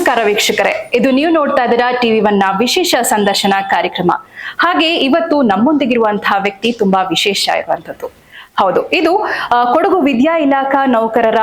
ನಮಸ್ಕಾರ ವೀಕ್ಷಕರೇ, ಇದು ನೀವು ನೋಡ್ತಾ ಇದ್ದೀರಾ TV1 ವಿಶೇಷ ಸಂದರ್ಶನ ಕಾರ್ಯಕ್ರಮ. ಹಾಗೆ ಇವತ್ತು ನಮ್ಮೊಂದಿಗಿರುವಂತಹ ವ್ಯಕ್ತಿ ತುಂಬಾ ವಿಶೇಷ ಇರುವಂತದ್ದು. ಹೌದು, ಇದು ಕೊಡಗು ವಿದ್ಯಾ ಇಲಾಖಾ ನೌಕರರ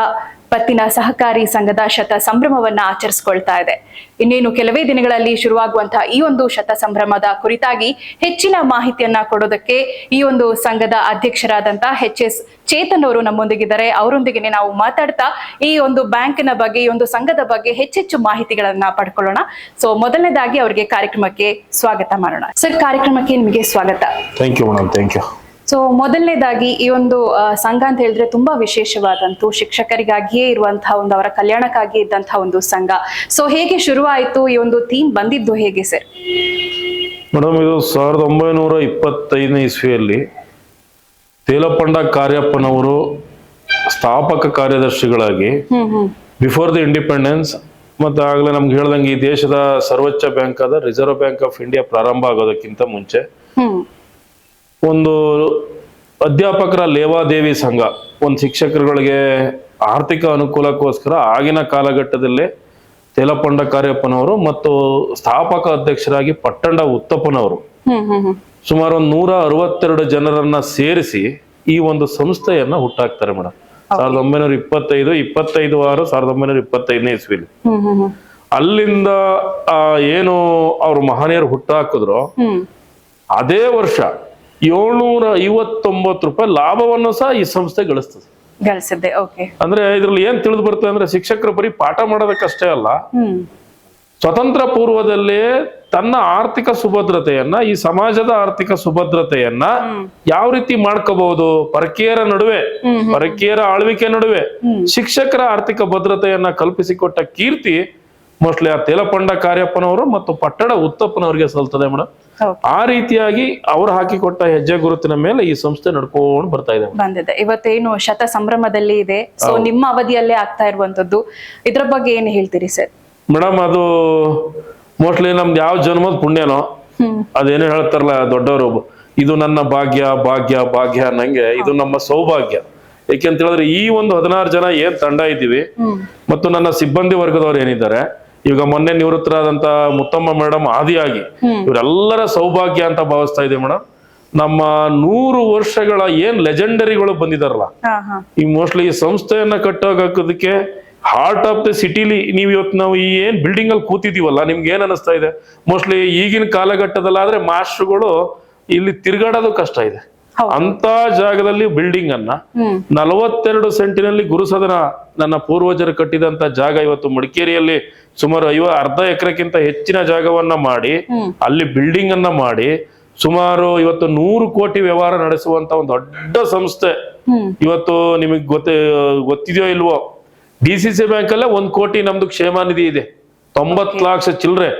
ಪತ್ತಿನ ಸಹಕಾರಿ ಸಂಘದ ಶತ ಸಂಭ್ರಮವನ್ನ ಆಚರಿಸಿಕೊಳ್ತಾ ಇದೆ. ಇನ್ನೇನು ಕೆಲವೇ ದಿನಗಳಲ್ಲಿ ಶುರುವಾಗುವಂತಹ ಈ ಒಂದು ಶತ ಸಂಭ್ರಮದ ಕುರಿತಾಗಿ ಹೆಚ್ಚಿನ ಮಾಹಿತಿಯನ್ನ ಕೊಡೋದಕ್ಕೆ ಈ ಒಂದು ಸಂಘದ ಅಧ್ಯಕ್ಷರಾದಂತಹ HS ಚೇತನ್ ಅವರು ನಮ್ಮೊಂದಿಗಿದ್ದಾರೆ. ಅವರೊಂದಿಗೆ ನಾವು ಮಾತಾಡ್ತಾ ಈ ಒಂದು ಬ್ಯಾಂಕಿನ ಬಗ್ಗೆ, ಈ ಒಂದು ಸಂಘದ ಬಗ್ಗೆ ಹೆಚ್ಚೆಚ್ಚು ಮಾಹಿತಿಗಳನ್ನ ಪಡ್ಕೊಳ್ಳೋಣ. ಸೊ ಮೊದಲನೇದಾಗಿ ಅವರಿಗೆ ಕಾರ್ಯಕ್ರಮಕ್ಕೆ ಸ್ವಾಗತ ಮಾಡೋಣ. ಸರ್, ಕಾರ್ಯಕ್ರಮಕ್ಕೆ ನಿಮಗೆ ಸ್ವಾಗತ. Thank you madam, thank you. So ಮೊದಲನೇದಾಗಿ ಈ ಒಂದು ಸಂಘ ಅಂತ ಹೇಳಿದ್ರೆ ತುಂಬಾ ವಿಶೇಷವಾದಂತೂ ಶಿಕ್ಷಕರಿಗಾಗಿಯೇ ಇರುವಂತಹ ಒಂದು, ಅವರ ಕಲ್ಯಾಣಕ್ಕಾಗಿ ಇದ್ದಂತಹ ಒಂದು ಸಂಘ. ಸೊ ಹೇಗೆ ಶುರುವಾಯಿತು, ಈ ಒಂದು ಥೀಮ್ ಬಂದಿದ್ದು ಹೇಗೆ ಸರ್? ಮೇಡಮ್, ಇದು 1925ನೇ ಇಸ್ವಿಯಲ್ಲಿ ತೇಲಪಂಡ ಕಾರ್ಯಪ್ಪನವರು ಸ್ಥಾಪಕ ಕಾರ್ಯದರ್ಶಿಗಳಾಗಿ ಬಿಫೋರ್ ದಿ ಇಂಡಿಪೆಂಡೆನ್ಸ್, ಮತ್ತೆ ಆಗ್ಲೇ ನಮ್ಗೆ ಹೇಳ್ದಂಗೆ ಈ ದೇಶದ ಸರ್ವೋಚ್ಚ ಬ್ಯಾಂಕ್ ಆದ ರಿಸರ್ವ್ ಬ್ಯಾಂಕ್ ಆಫ್ ಇಂಡಿಯಾ ಪ್ರಾರಂಭ ಆಗೋದಕ್ಕಿಂತ ಮುಂಚೆ ಒಂದು ಅಧ್ಯಾಪಕರ ಲೇವಾದೇವಿ ಸಂಘ, ಒಂದು ಶಿಕ್ಷಕರುಗಳಿಗೆ ಆರ್ಥಿಕ ಅನುಕೂಲಕ್ಕೋಸ್ಕರ ಆಗಿನ ಕಾಲಘಟ್ಟದಲ್ಲಿ ತೇಲಪಂಡ ಕಾರ್ಯಪ್ಪನವರು ಮತ್ತು ಸ್ಥಾಪಕ ಅಧ್ಯಕ್ಷರಾಗಿ ಪಟ್ಟಂಡ ಉತ್ತಪ್ಪನವರು ಸುಮಾರು 162 ಜನರನ್ನ ಸೇರಿಸಿ ಈ ಒಂದು ಸಂಸ್ಥೆಯನ್ನ ಹುಟ್ಟಾಕ್ತಾರೆ ಮೇಡಮ್. 1925 ಇಸ್ವಿಲಿ ಅಲ್ಲಿಂದ ಏನು ಅವ್ರ ಮಹನೀಯರು ಹುಟ್ಟಾಕಿದ್ರು, ಅದೇ ವರ್ಷ 759 ರೂಪಾಯಿ ಲಾಭವನ್ನು ಸಹ ಈ ಸಂಸ್ಥೆ ಗಳಿಸಿದೆ. ಅಂದ್ರೆ ಇದ್ರಲ್ಲಿ ಏನ್ ತಿಳಿದು ಬರ್ತದೆ ಅಂದ್ರೆ, ಶಿಕ್ಷಕರು ಬರೀ ಪಾಠ ಮಾಡೋದಕ್ಕಷ್ಟೇ ಅಲ್ಲ, ಸ್ವತಂತ್ರ ಪೂರ್ವದಲ್ಲಿ ತನ್ನ ಆರ್ಥಿಕ ಸುಭದ್ರತೆಯನ್ನ, ಈ ಸಮಾಜದ ಆರ್ಥಿಕ ಸುಭದ್ರತೆಯನ್ನ ಯಾವ ರೀತಿ ಮಾಡ್ಕೋಬಹುದು, ಪರಕೀಯರ ನಡುವೆ, ಪರಕೀಯರ ಆಳ್ವಿಕೆ ನಡುವೆ ಶಿಕ್ಷಕರ ಆರ್ಥಿಕ ಭದ್ರತೆಯನ್ನ ಕಲ್ಪಿಸಿಕೊಟ್ಟ ಕೀರ್ತಿ ಮೋಸ್ಟ್ಲಿ ಆ ತೇಲಪಂಡ ಕಾರ್ಯಪ್ಪನವರು ಮತ್ತು ಪಟ್ಟಣ ಉತ್ತಪ್ಪನವರಿಗೆ ಸಲ್ತದೆ ಮೇಡಮ್. ಆ ರೀತಿಯಾಗಿ ಅವರು ಹಾಕಿಕೊಟ್ಟ ಹೆಜ್ಜೆ ಗುರುತಿನ ಮೇಲೆ ಈ ಸಂಸ್ಥೆ ನಡ್ಕೊಂಡು ಬರ್ತಾ ಇದೆ, ಬಂದಿದೆ. ಇವತ್ತೇನು ಶತ ಸಂಭ್ರಮದಲ್ಲಿ ಇದೆ, ಸೊ ನಿಮ್ಮ ಅವಧಿಯಲ್ಲೇ ಆಗ್ತಾ ಇರುವಂತದ್ದು, ಇದ್ರ ಬಗ್ಗೆ ಏನ್ ಹೇಳ್ತೀರಿ ಸರ್? ಮೇಡಮ್, ಅದು ಮೋಸ್ಟ್ಲಿ ನಮ್ದು ಯಾವ ಜನ್ಮದ ಪುಣ್ಯನೋ, ಅದೇನು ಹೇಳ್ತಾರಲ್ಲ ದೊಡ್ಡವರು, ಇದು ನನ್ನ ಭಾಗ್ಯ ಭಾಗ್ಯ ಭಾಗ್ಯ ಅನ್ನಂಗೆ ಇದು ನಮ್ಮ ಸೌಭಾಗ್ಯ. ಏಕೆಂತ ಹೇಳಿದ್ರೆ ಈ ಒಂದು 16 ಜನ ಏನ್ ತಂಡ ಇದ್ದೀವಿ ಮತ್ತು ನನ್ನ ಸಿಬ್ಬಂದಿ ವರ್ಗದವ್ರು ಏನಿದ್ದಾರೆ, ಈಗ ಮೊನ್ನೆ ನಿವೃತ್ತರಾದಂತ ಮುತ್ತಮ್ಮ ಮೇಡಮ್ ಆದಿಯಾಗಿ ಇವರೆಲ್ಲರ ಸೌಭಾಗ್ಯ ಅಂತ ಭಾವಿಸ್ತಾ ಇದೀವಿ ಮೇಡಮ್. ನಮ್ಮ 100 ವರ್ಷಗಳ ಏನ್ ಲೆಜೆಂಡರಿಗಳು ಬಂದಿದಾರಲ್ಲ, ಈ ಮೋಸ್ಟ್ಲಿ ಈ ಸಂಸ್ಥೆಯನ್ನ ಕಟ್ಟೋದಕ್ಕೆ ಹಾರ್ಟ್ ಆಫ್ ದ ಸಿಟಿಲಿ ನಾವು ಈ ಏನ್ ಬಿಲ್ಡಿಂಗ್ ಅಲ್ಲಿ ಕೂತಿದೀವಲ್ಲ, ನಿಮ್ಗೆ ಏನ್ ಅನಿಸ್ತಾ ಇದೆ? ಮೋಸ್ಟ್ಲಿ ಈಗಿನ ಕಾಲಘಟ್ಟದಲ್ಲಾದ್ರೆ ಮಾಸ್ಟರ್ಗಳು ಇಲ್ಲಿ ತಿರ್ಗಾಡೋದು ಕಷ್ಟ ಇದೆ. ಅಂತ ಜಾಗದಲ್ಲಿ ಬಿಲ್ಡಿಂಗ್ ಅನ್ನ 42 ಸೆಂಟಿನಲ್ಲಿ ಗುರುಸದನ ನನ್ನ ಪೂರ್ವಜರು ಕಟ್ಟಿದಂತ ಜಾಗ ಇವತ್ತು ಮಡಿಕೇರಿಯಲ್ಲಿ ಸುಮಾರು ಅರ್ಧ ಎಕರೆಕ್ಕಿಂತ ಹೆಚ್ಚಿನ ಜಾಗವನ್ನ ಮಾಡಿ ಅಲ್ಲಿ ಬಿಲ್ಡಿಂಗ್ ಅನ್ನ ಮಾಡಿ ಸುಮಾರು ಇವತ್ತು 100 ಕೋಟಿ ವ್ಯವಹಾರ ನಡೆಸುವಂತ ಒಂದು ದೊಡ್ಡ ಸಂಸ್ಥೆ. ಇವತ್ತು ನಿಮಗೆ ಗೊತ್ತಿದೆಯೋ ಇಲ್ವೋ, DCC ಬ್ಯಾಂಕ್ ಅಲ್ಲೇ 1 ಕೋಟಿ ನಮ್ದು ಕ್ಷೇಮ ನಿಧಿ ಇದೆ, 90 ಲಕ್ಷ ಚಿಲ್ಲರೆ.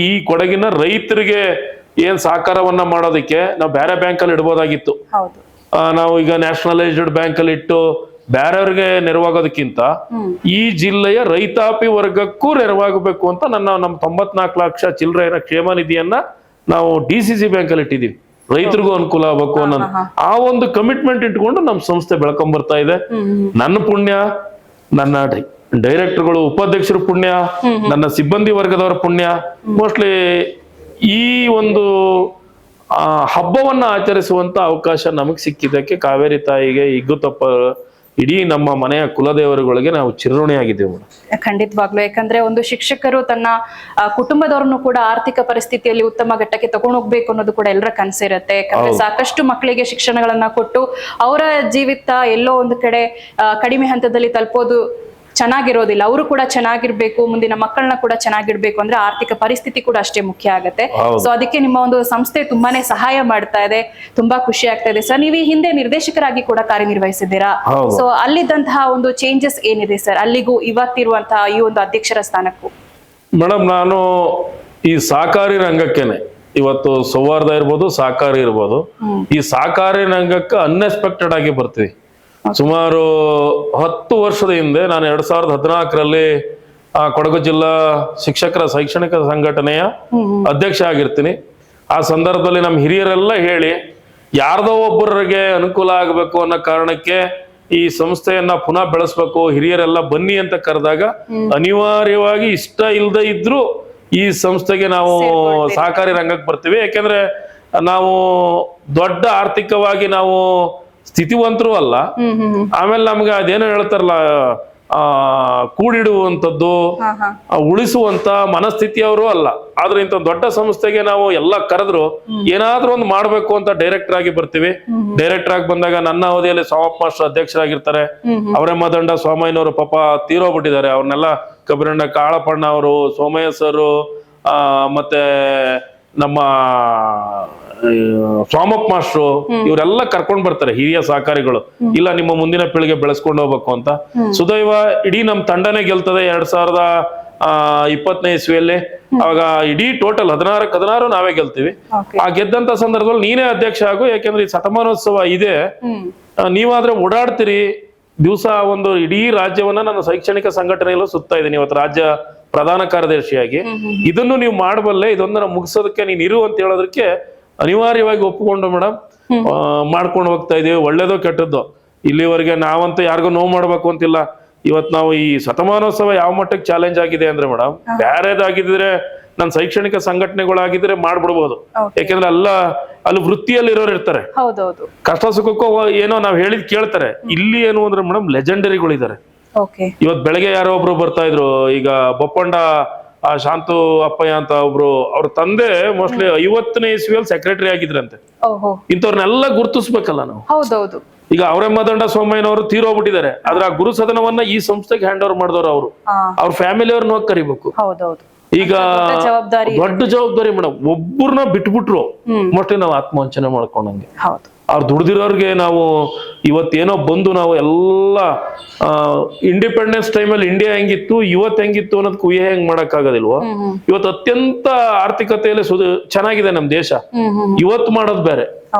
ಈ ಕೊಡಗಿನ ರೈತರಿಗೆ ಏನ್ ಸಹಕಾರವನ್ನ ಮಾಡೋದಕ್ಕೆ ನಾವು ಬೇರೆ ಬ್ಯಾಂಕ್ ಅಲ್ಲಿ ಇಡ್ಬೋದಾಗಿತ್ತು. ನಾವು ಈಗ ನ್ಯಾಷನಲೈಸ್ಡ್ ಬ್ಯಾಂಕ್ ಅಲ್ಲಿ ಇಟ್ಟು ಬೇರೆಯವ್ರಿಗೆ ನೆರವಾಗೋದಕ್ಕಿಂತ ಈ ಜಿಲ್ಲೆಯ ರೈತಾಪಿ ವರ್ಗಕ್ಕೂ ನೆರವಾಗಬೇಕು ಅಂತ ನಮ್ಮ 94 ಲಕ್ಷ ಚಿಲ್ಲರೆಯ ಕ್ಷೇಮ ನಿಧಿಯನ್ನ ನಾವು DCC ಬ್ಯಾಂಕ್ ಅಲ್ಲಿ ಇಟ್ಟಿದೀವಿ, ರೈತರಿಗೂ ಅನುಕೂಲ ಆಗ್ಬೇಕು ಅನ್ನೋ ಆ ಒಂದು ಕಮಿಟ್ಮೆಂಟ್ ಇಟ್ಕೊಂಡು ನಮ್ ಸಂಸ್ಥೆ ಬೆಳ್ಕೊಂಡ್ ಬರ್ತಾ ಇದೆ. ನನ್ನ ಪುಣ್ಯ, ನನ್ನ ಡೈರೆಕ್ಟರ್ಗಳು ಉಪಾಧ್ಯಕ್ಷರ ಪುಣ್ಯ, ನನ್ನ ಸಿಬ್ಬಂದಿ ವರ್ಗದವರ ಪುಣ್ಯ. ಮೋಸ್ಟ್ಲಿ ಈ ಒಂದು ಹಬ್ಬವನ್ನ ಆಚರಿಸುವಂತ ಅವಕಾಶ ನಮಗ್ ಸಿಕ್ಕಿದ್ದಕ್ಕೆ ಕಾವೇರಿ ತಾಯಿಗೆ, ಇಗ್ಗುತಪ್ಪ, ಇಡೀ ನಮ್ಮ ಮನೆಯ ಕುಲದೇವರುಗಳಿಗೆ ನಾವು ಚಿರಋಣಿಯಾಗಿದ್ದೇವೆ. ಖಂಡಿತವಾಗ್ಲು. ಯಾಕಂದ್ರೆ ಒಂದು ಶಿಕ್ಷಕರು ತನ್ನ ಕುಟುಂಬದವ್ರನ್ನು ಕೂಡ ಆರ್ಥಿಕ ಪರಿಸ್ಥಿತಿಯಲ್ಲಿ ಉತ್ತಮ ಘಟ್ಟಕ್ಕೆ ತಗೊಂಡು ಹೋಗ್ಬೇಕು ಅನ್ನೋದು ಕೂಡ ಎಲ್ಲರ ಕನಸಿರುತ್ತೆ. ಯಾಕಂದ್ರೆ ಸಾಕಷ್ಟು ಮಕ್ಕಳಿಗೆ ಶಿಕ್ಷಣಗಳನ್ನ ಕೊಟ್ಟು ಅವರ ಜೀವಿತ ಎಲ್ಲೋ ಒಂದು ಕಡೆ ಕಡಿಮೆ ಹಂತದಲ್ಲಿ ತಲುಪೋದು ಚೆನ್ನಾಗಿರೋದಿಲ್ಲ. ಅವರು ಕೂಡ ಚೆನ್ನಾಗಿರ್ಬೇಕು, ಮುಂದಿನ ಮಕ್ಕಳನ್ನ ಕೂಡ ಚೆನ್ನಾಗಿರ್ಬೇಕು ಅಂದ್ರೆ ಆರ್ಥಿಕ ಪರಿಸ್ಥಿತಿ ಕೂಡ ಅಷ್ಟೇ ಮುಖ್ಯ ಆಗತ್ತೆ. ಸೊ ಅದಕ್ಕೆ ನಿಮ್ಮ ಒಂದು ಸಂಸ್ಥೆ ತುಂಬಾನೇ ಸಹಾಯ ಮಾಡ್ತಾ ಇದೆ, ತುಂಬಾ ಖುಷಿ ಆಗ್ತಾ ಇದೆ ಸರ್. ನೀವು ಈ ಹಿಂದೆ ನಿರ್ದೇಶಕರಾಗಿ ಕೂಡ ಕಾರ್ಯನಿರ್ವಹಿಸಿದ್ದೀರಾ. ಸೊ ಅಲ್ಲಿದ್ದಂತಹ ಒಂದು ಚೇಂಜಸ್ ಏನಿದೆ ಸರ್, ಅಲ್ಲಿಗೂ ಇವತ್ತಿರುವಂತಹ ಈ ಒಂದು ಅಧ್ಯಕ್ಷರ ಸ್ಥಾನಕ್ಕೂ? ಮೇಡಮ್, ನಾನು ಈ ಸಹಕಾರಿ ರಂಗಕ್ಕೇನೆ ಇವತ್ತು ಸೌಹಾರ್ದ ಇರ್ಬೋದು, ಸಹಕಾರಿ ಇರ್ಬೋದು, ಈ ಸಹಕಾರಿ ರಂಗಕ್ಕೆ ಅನ್ಎಕ್ಸ್ಪೆಕ್ಟೆಡ್ ಆಗಿ ಬರ್ತೀವಿ. ಸುಮಾರು 10 ವರ್ಷದ ಹಿಂದೆ ನಾನು 2014ರಲ್ಲಿ ಕೊಡಗು ಜಿಲ್ಲಾ ಶಿಕ್ಷಕರ ಶೈಕ್ಷಣಿಕ ಸಂಘಟನೆಯ ಅಧ್ಯಕ್ಷ ಆಗಿರ್ತೀನಿ. ಆ ಸಂದರ್ಭದಲ್ಲಿ ನಮ್ಮ ಹಿರಿಯರೆಲ್ಲ ಹೇಳಿ, ಯಾರ್ದೋ ಒಬ್ಬರಿಗೆ ಅನುಕೂಲ ಆಗಬೇಕು ಅನ್ನೋ ಕಾರಣಕ್ಕೆ ಈ ಸಂಸ್ಥೆಯನ್ನ ಪುನಃ ಬೆಳೆಸ್ಬೇಕು, ಹಿರಿಯರೆಲ್ಲ ಬನ್ನಿ ಅಂತ ಕರೆದಾಗ ಅನಿವಾರ್ಯವಾಗಿ ಇಷ್ಟ ಇಲ್ಲದೆ ಇದ್ರು ಈ ಸಂಸ್ಥೆಗೆ ನಾವು ಸಹಕಾರಿ ರಂಗಕ್ಕೆ ಬರ್ತೀವಿ. ಯಾಕೆಂದ್ರೆ ನಾವು ದೊಡ್ಡ ಆರ್ಥಿಕವಾಗಿ ನಾವು ಸ್ಥಿತಿವಂತರು ಅಲ್ಲ. ಆಮೇಲೆ ನಮ್ಗೆ ಅದೇನೋ ಹೇಳ್ತಾರಲ್ಲ, ಕೂಡಿಡುವಂಥದ್ದು, ಉಳಿಸುವಂತ ಮನಸ್ಥಿತಿಯವರು ಅಲ್ಲ. ಆದ್ರೆ ಇಂಥ ದೊಡ್ಡ ಸಂಸ್ಥೆಗೆ ನಾವು ಎಲ್ಲ ಕರೆದ್ರು ಏನಾದ್ರೂ ಒಂದು ಮಾಡ್ಬೇಕು ಅಂತ ಡೈರೆಕ್ಟರ್ ಆಗಿ ಬರ್ತೀವಿ. ಡೈರೆಕ್ಟರ್ ಆಗಿ ಬಂದಾಗ ನನ್ನ ಅವಧಿಯಲ್ಲಿ ಸೋಮಪ್ಪ ಮಾಸ್ಟರ್ ಅಧ್ಯಕ್ಷರಾಗಿರ್ತಾರೆ. ಅವರೇ ಮದಂಡ ಸೋಮಯ್ಯನವರು ಪಾಪ ತೀರೋಗ್ಬಿಟ್ಟಿದ್ದಾರೆ. ಅವ್ರನ್ನೆಲ್ಲ ಕಬ್ಬಿರಣ್ಣ ಕಾಳಪ್ಪಣ್ಣ ಅವರು, ಸೋಮಯ್ಯ ಸರ್, ಮತ್ತೆ ನಮ್ಮ ಸೋಮಪ್ಪ ಮಾಸ್ಟ್ರು, ಇವರೆಲ್ಲ ಕರ್ಕೊಂಡ್ ಬರ್ತಾರೆ ಹಿರಿಯ ಸಹಕಾರಿಗಳು. ಇಲ್ಲ ನಿಮ್ಮ ಮುಂದಿನ ಪೀಳಿಗೆ ಬೆಳೆಸ್ಕೊಂಡು ಹೋಗ್ಬೇಕು ಅಂತ. ಸುದೈವ ಇಡೀ ನಮ್ ತಂಡನೇ ಗೆಲ್ತದೆ 2020ನೇ ಇಸ್ವಿಯಲ್ಲಿ. ಅವಾಗ ಇಡೀ ಟೋಟಲ್ 16 ನಾವೇ ಗೆಲ್ತೀವಿ. ಆ ಗೆದ್ದಂತ ಸಂದರ್ಭದಲ್ಲಿ ನೀನೇ ಅಧ್ಯಕ್ಷ ಆಗು, ಯಾಕೆಂದ್ರೆ ಈ ಶತಮಾನೋತ್ಸವ ಇದೆ, ನೀವಾದ್ರೆ ಓಡಾಡ್ತೀರಿ ದಿವಸ. ಒಂದು ಇಡೀ ರಾಜ್ಯವನ್ನ ನಾನು ಶೈಕ್ಷಣಿಕ ಸಂಘಟನೆಯಲ್ಲೂ ಸುತ್ತಾ ಇದ್ದೀನಿ ಇವತ್ತು ರಾಜ್ಯ ಪ್ರಧಾನ ಕಾರ್ಯದರ್ಶಿಯಾಗಿ. ಇದನ್ನು ನೀವು ಮಾಡಬಲ್ಲೆ, ಇದೊಂದನ್ನ ಮುಗಿಸೋದಕ್ಕೆ ನೀನ್ ಇರು ಅಂತ ಹೇಳೋದಕ್ಕೆ ಅನಿವಾರ್ಯವಾಗಿ ಒಪ್ಪಿಕೊಂಡು ಮೇಡಮ್ ಮಾಡ್ಕೊಂಡು ಹೋಗ್ತಾ ಇದೀವಿ. ಒಳ್ಳೇದೋ ಕೆಟ್ಟದ್ದು ಇಲ್ಲಿವರೆಗೆ ನಾವಂತೂ ಯಾರಿಗೂ ನೋವು ಮಾಡ್ಬೇಕು ಅಂತಿಲ್ಲ. ಇವತ್ ನಾವು ಈ ಶತಮಾನೋತ್ಸವ ಯಾವ ಮಟ್ಟಕ್ಕೆ ಚಾಲೆಂಜ್ ಆಗಿದೆ ಅಂದ್ರೆ ಮೇಡಮ್, ಬ್ಯಾರೇದಾಗಿದ್ರೆ ನನ್ನ ಶೈಕ್ಷಣಿಕ ಸಂಘಟನೆಗಳಾಗಿದ್ರೆ ಮಾಡ್ಬಿಡ್ಬೋದು. ಯಾಕೆಂದ್ರೆ ಅಲ್ಲಿ ವೃತ್ತಿಯಲ್ಲಿ ಇರೋರು ಇರ್ತಾರೆ, ಕಷ್ಟ ಸುಖಕ್ಕೂ ಏನೋ ನಾವ್ ಹೇಳಿದ್ ಕೇಳ್ತಾರೆ. ಇಲ್ಲಿ ಏನು ಅಂದ್ರೆ ಮೇಡಮ್ ಲೆಜೆಂಡರಿಗಳಿದ್ದಾರೆ. ಇವತ್ ಬೆಳಗ್ಗೆ ಯಾರೋ ಒಬ್ರು ಬರ್ತಾ ಇದ್ರು, ಈಗ ಬೊಪ್ಪಂಡ ಶಾಂತು ಅಪ್ಪಯ್ಯ ಅಂತ ಒಬ್ರು, ಅವ್ರ ತಂದೆ ಮೋಸ್ಟ್ಲಿ 50ನೇ ಇಸ್ವಿಯಲ್ಲಿ ಸೆಕ್ರೆಟರಿ ಆಗಿದ್ರಂತೆ. ಇಂಥವ್ರನ್ನೆಲ್ಲ ಗುರುತಿಸ್ಬೇಕಲ್ಲ ನಾವು. ಈಗ ಅವರೇ ಮದಂಡ ಸೋಮಯ್ಯನವರು ತೀರೋಗ್ಬಿಟ್ಟಿದ್ದಾರೆ. ಆದ್ರೆ ಆ ಗುರು ಸದನವನ್ನ ಈ ಸಂಸ್ಥೆಗೆ ಹ್ಯಾಂಡ್ ಓವರ್ ಮಾಡಿದವರು ಅವರು. ಅವ್ರ ಫ್ಯಾಮಿಲಿ ಅವ್ರನ್ನ ಹೋಗಿ ಕರಿಬೇಕು. ಈಗ ದೊಡ್ಡ ಜವಾಬ್ದಾರಿ ಮೇಡಮ್. ಒಬ್ಬರನ್ನ ಬಿಟ್ಬಿಟ್ರು ಮೋಸ್ಟ್ಲಿ ನಾವು ಆತ್ಮವಂಚನೆ ಮಾಡ್ಕೊಂಡಂಗೆ. ಅವ್ರು ದುಡ್ದಿರೋರ್ಗೆ ನಾವು ಇವತ್ತೇನೋ ಬಂದು ನಾವು ಎಲ್ಲ ಇಂಡಿಪೆಂಡೆನ್ಸ್ ಟೈಮಲ್ಲಿ ಇಂಡಿಯಾ ಹೆಂಗಿತ್ತು, ಇವತ್ತು ಹೆಂಗಿತ್ತು ಅನ್ನೋದಕ್ಕೆ ಊಹೆ ಹೆಂಗ್ ಮಾಡಕ್ ಆಗೋದಿಲ್ವೋ. ಇವತ್ತು ಅತ್ಯಂತ ಆರ್ಥಿಕತೆಯಲ್ಲಿ ಚೆನ್ನಾಗಿದೆ ನಮ್ ದೇಶ. ಇವತ್ತು ಮಾಡೋದು ಬೇರೆ.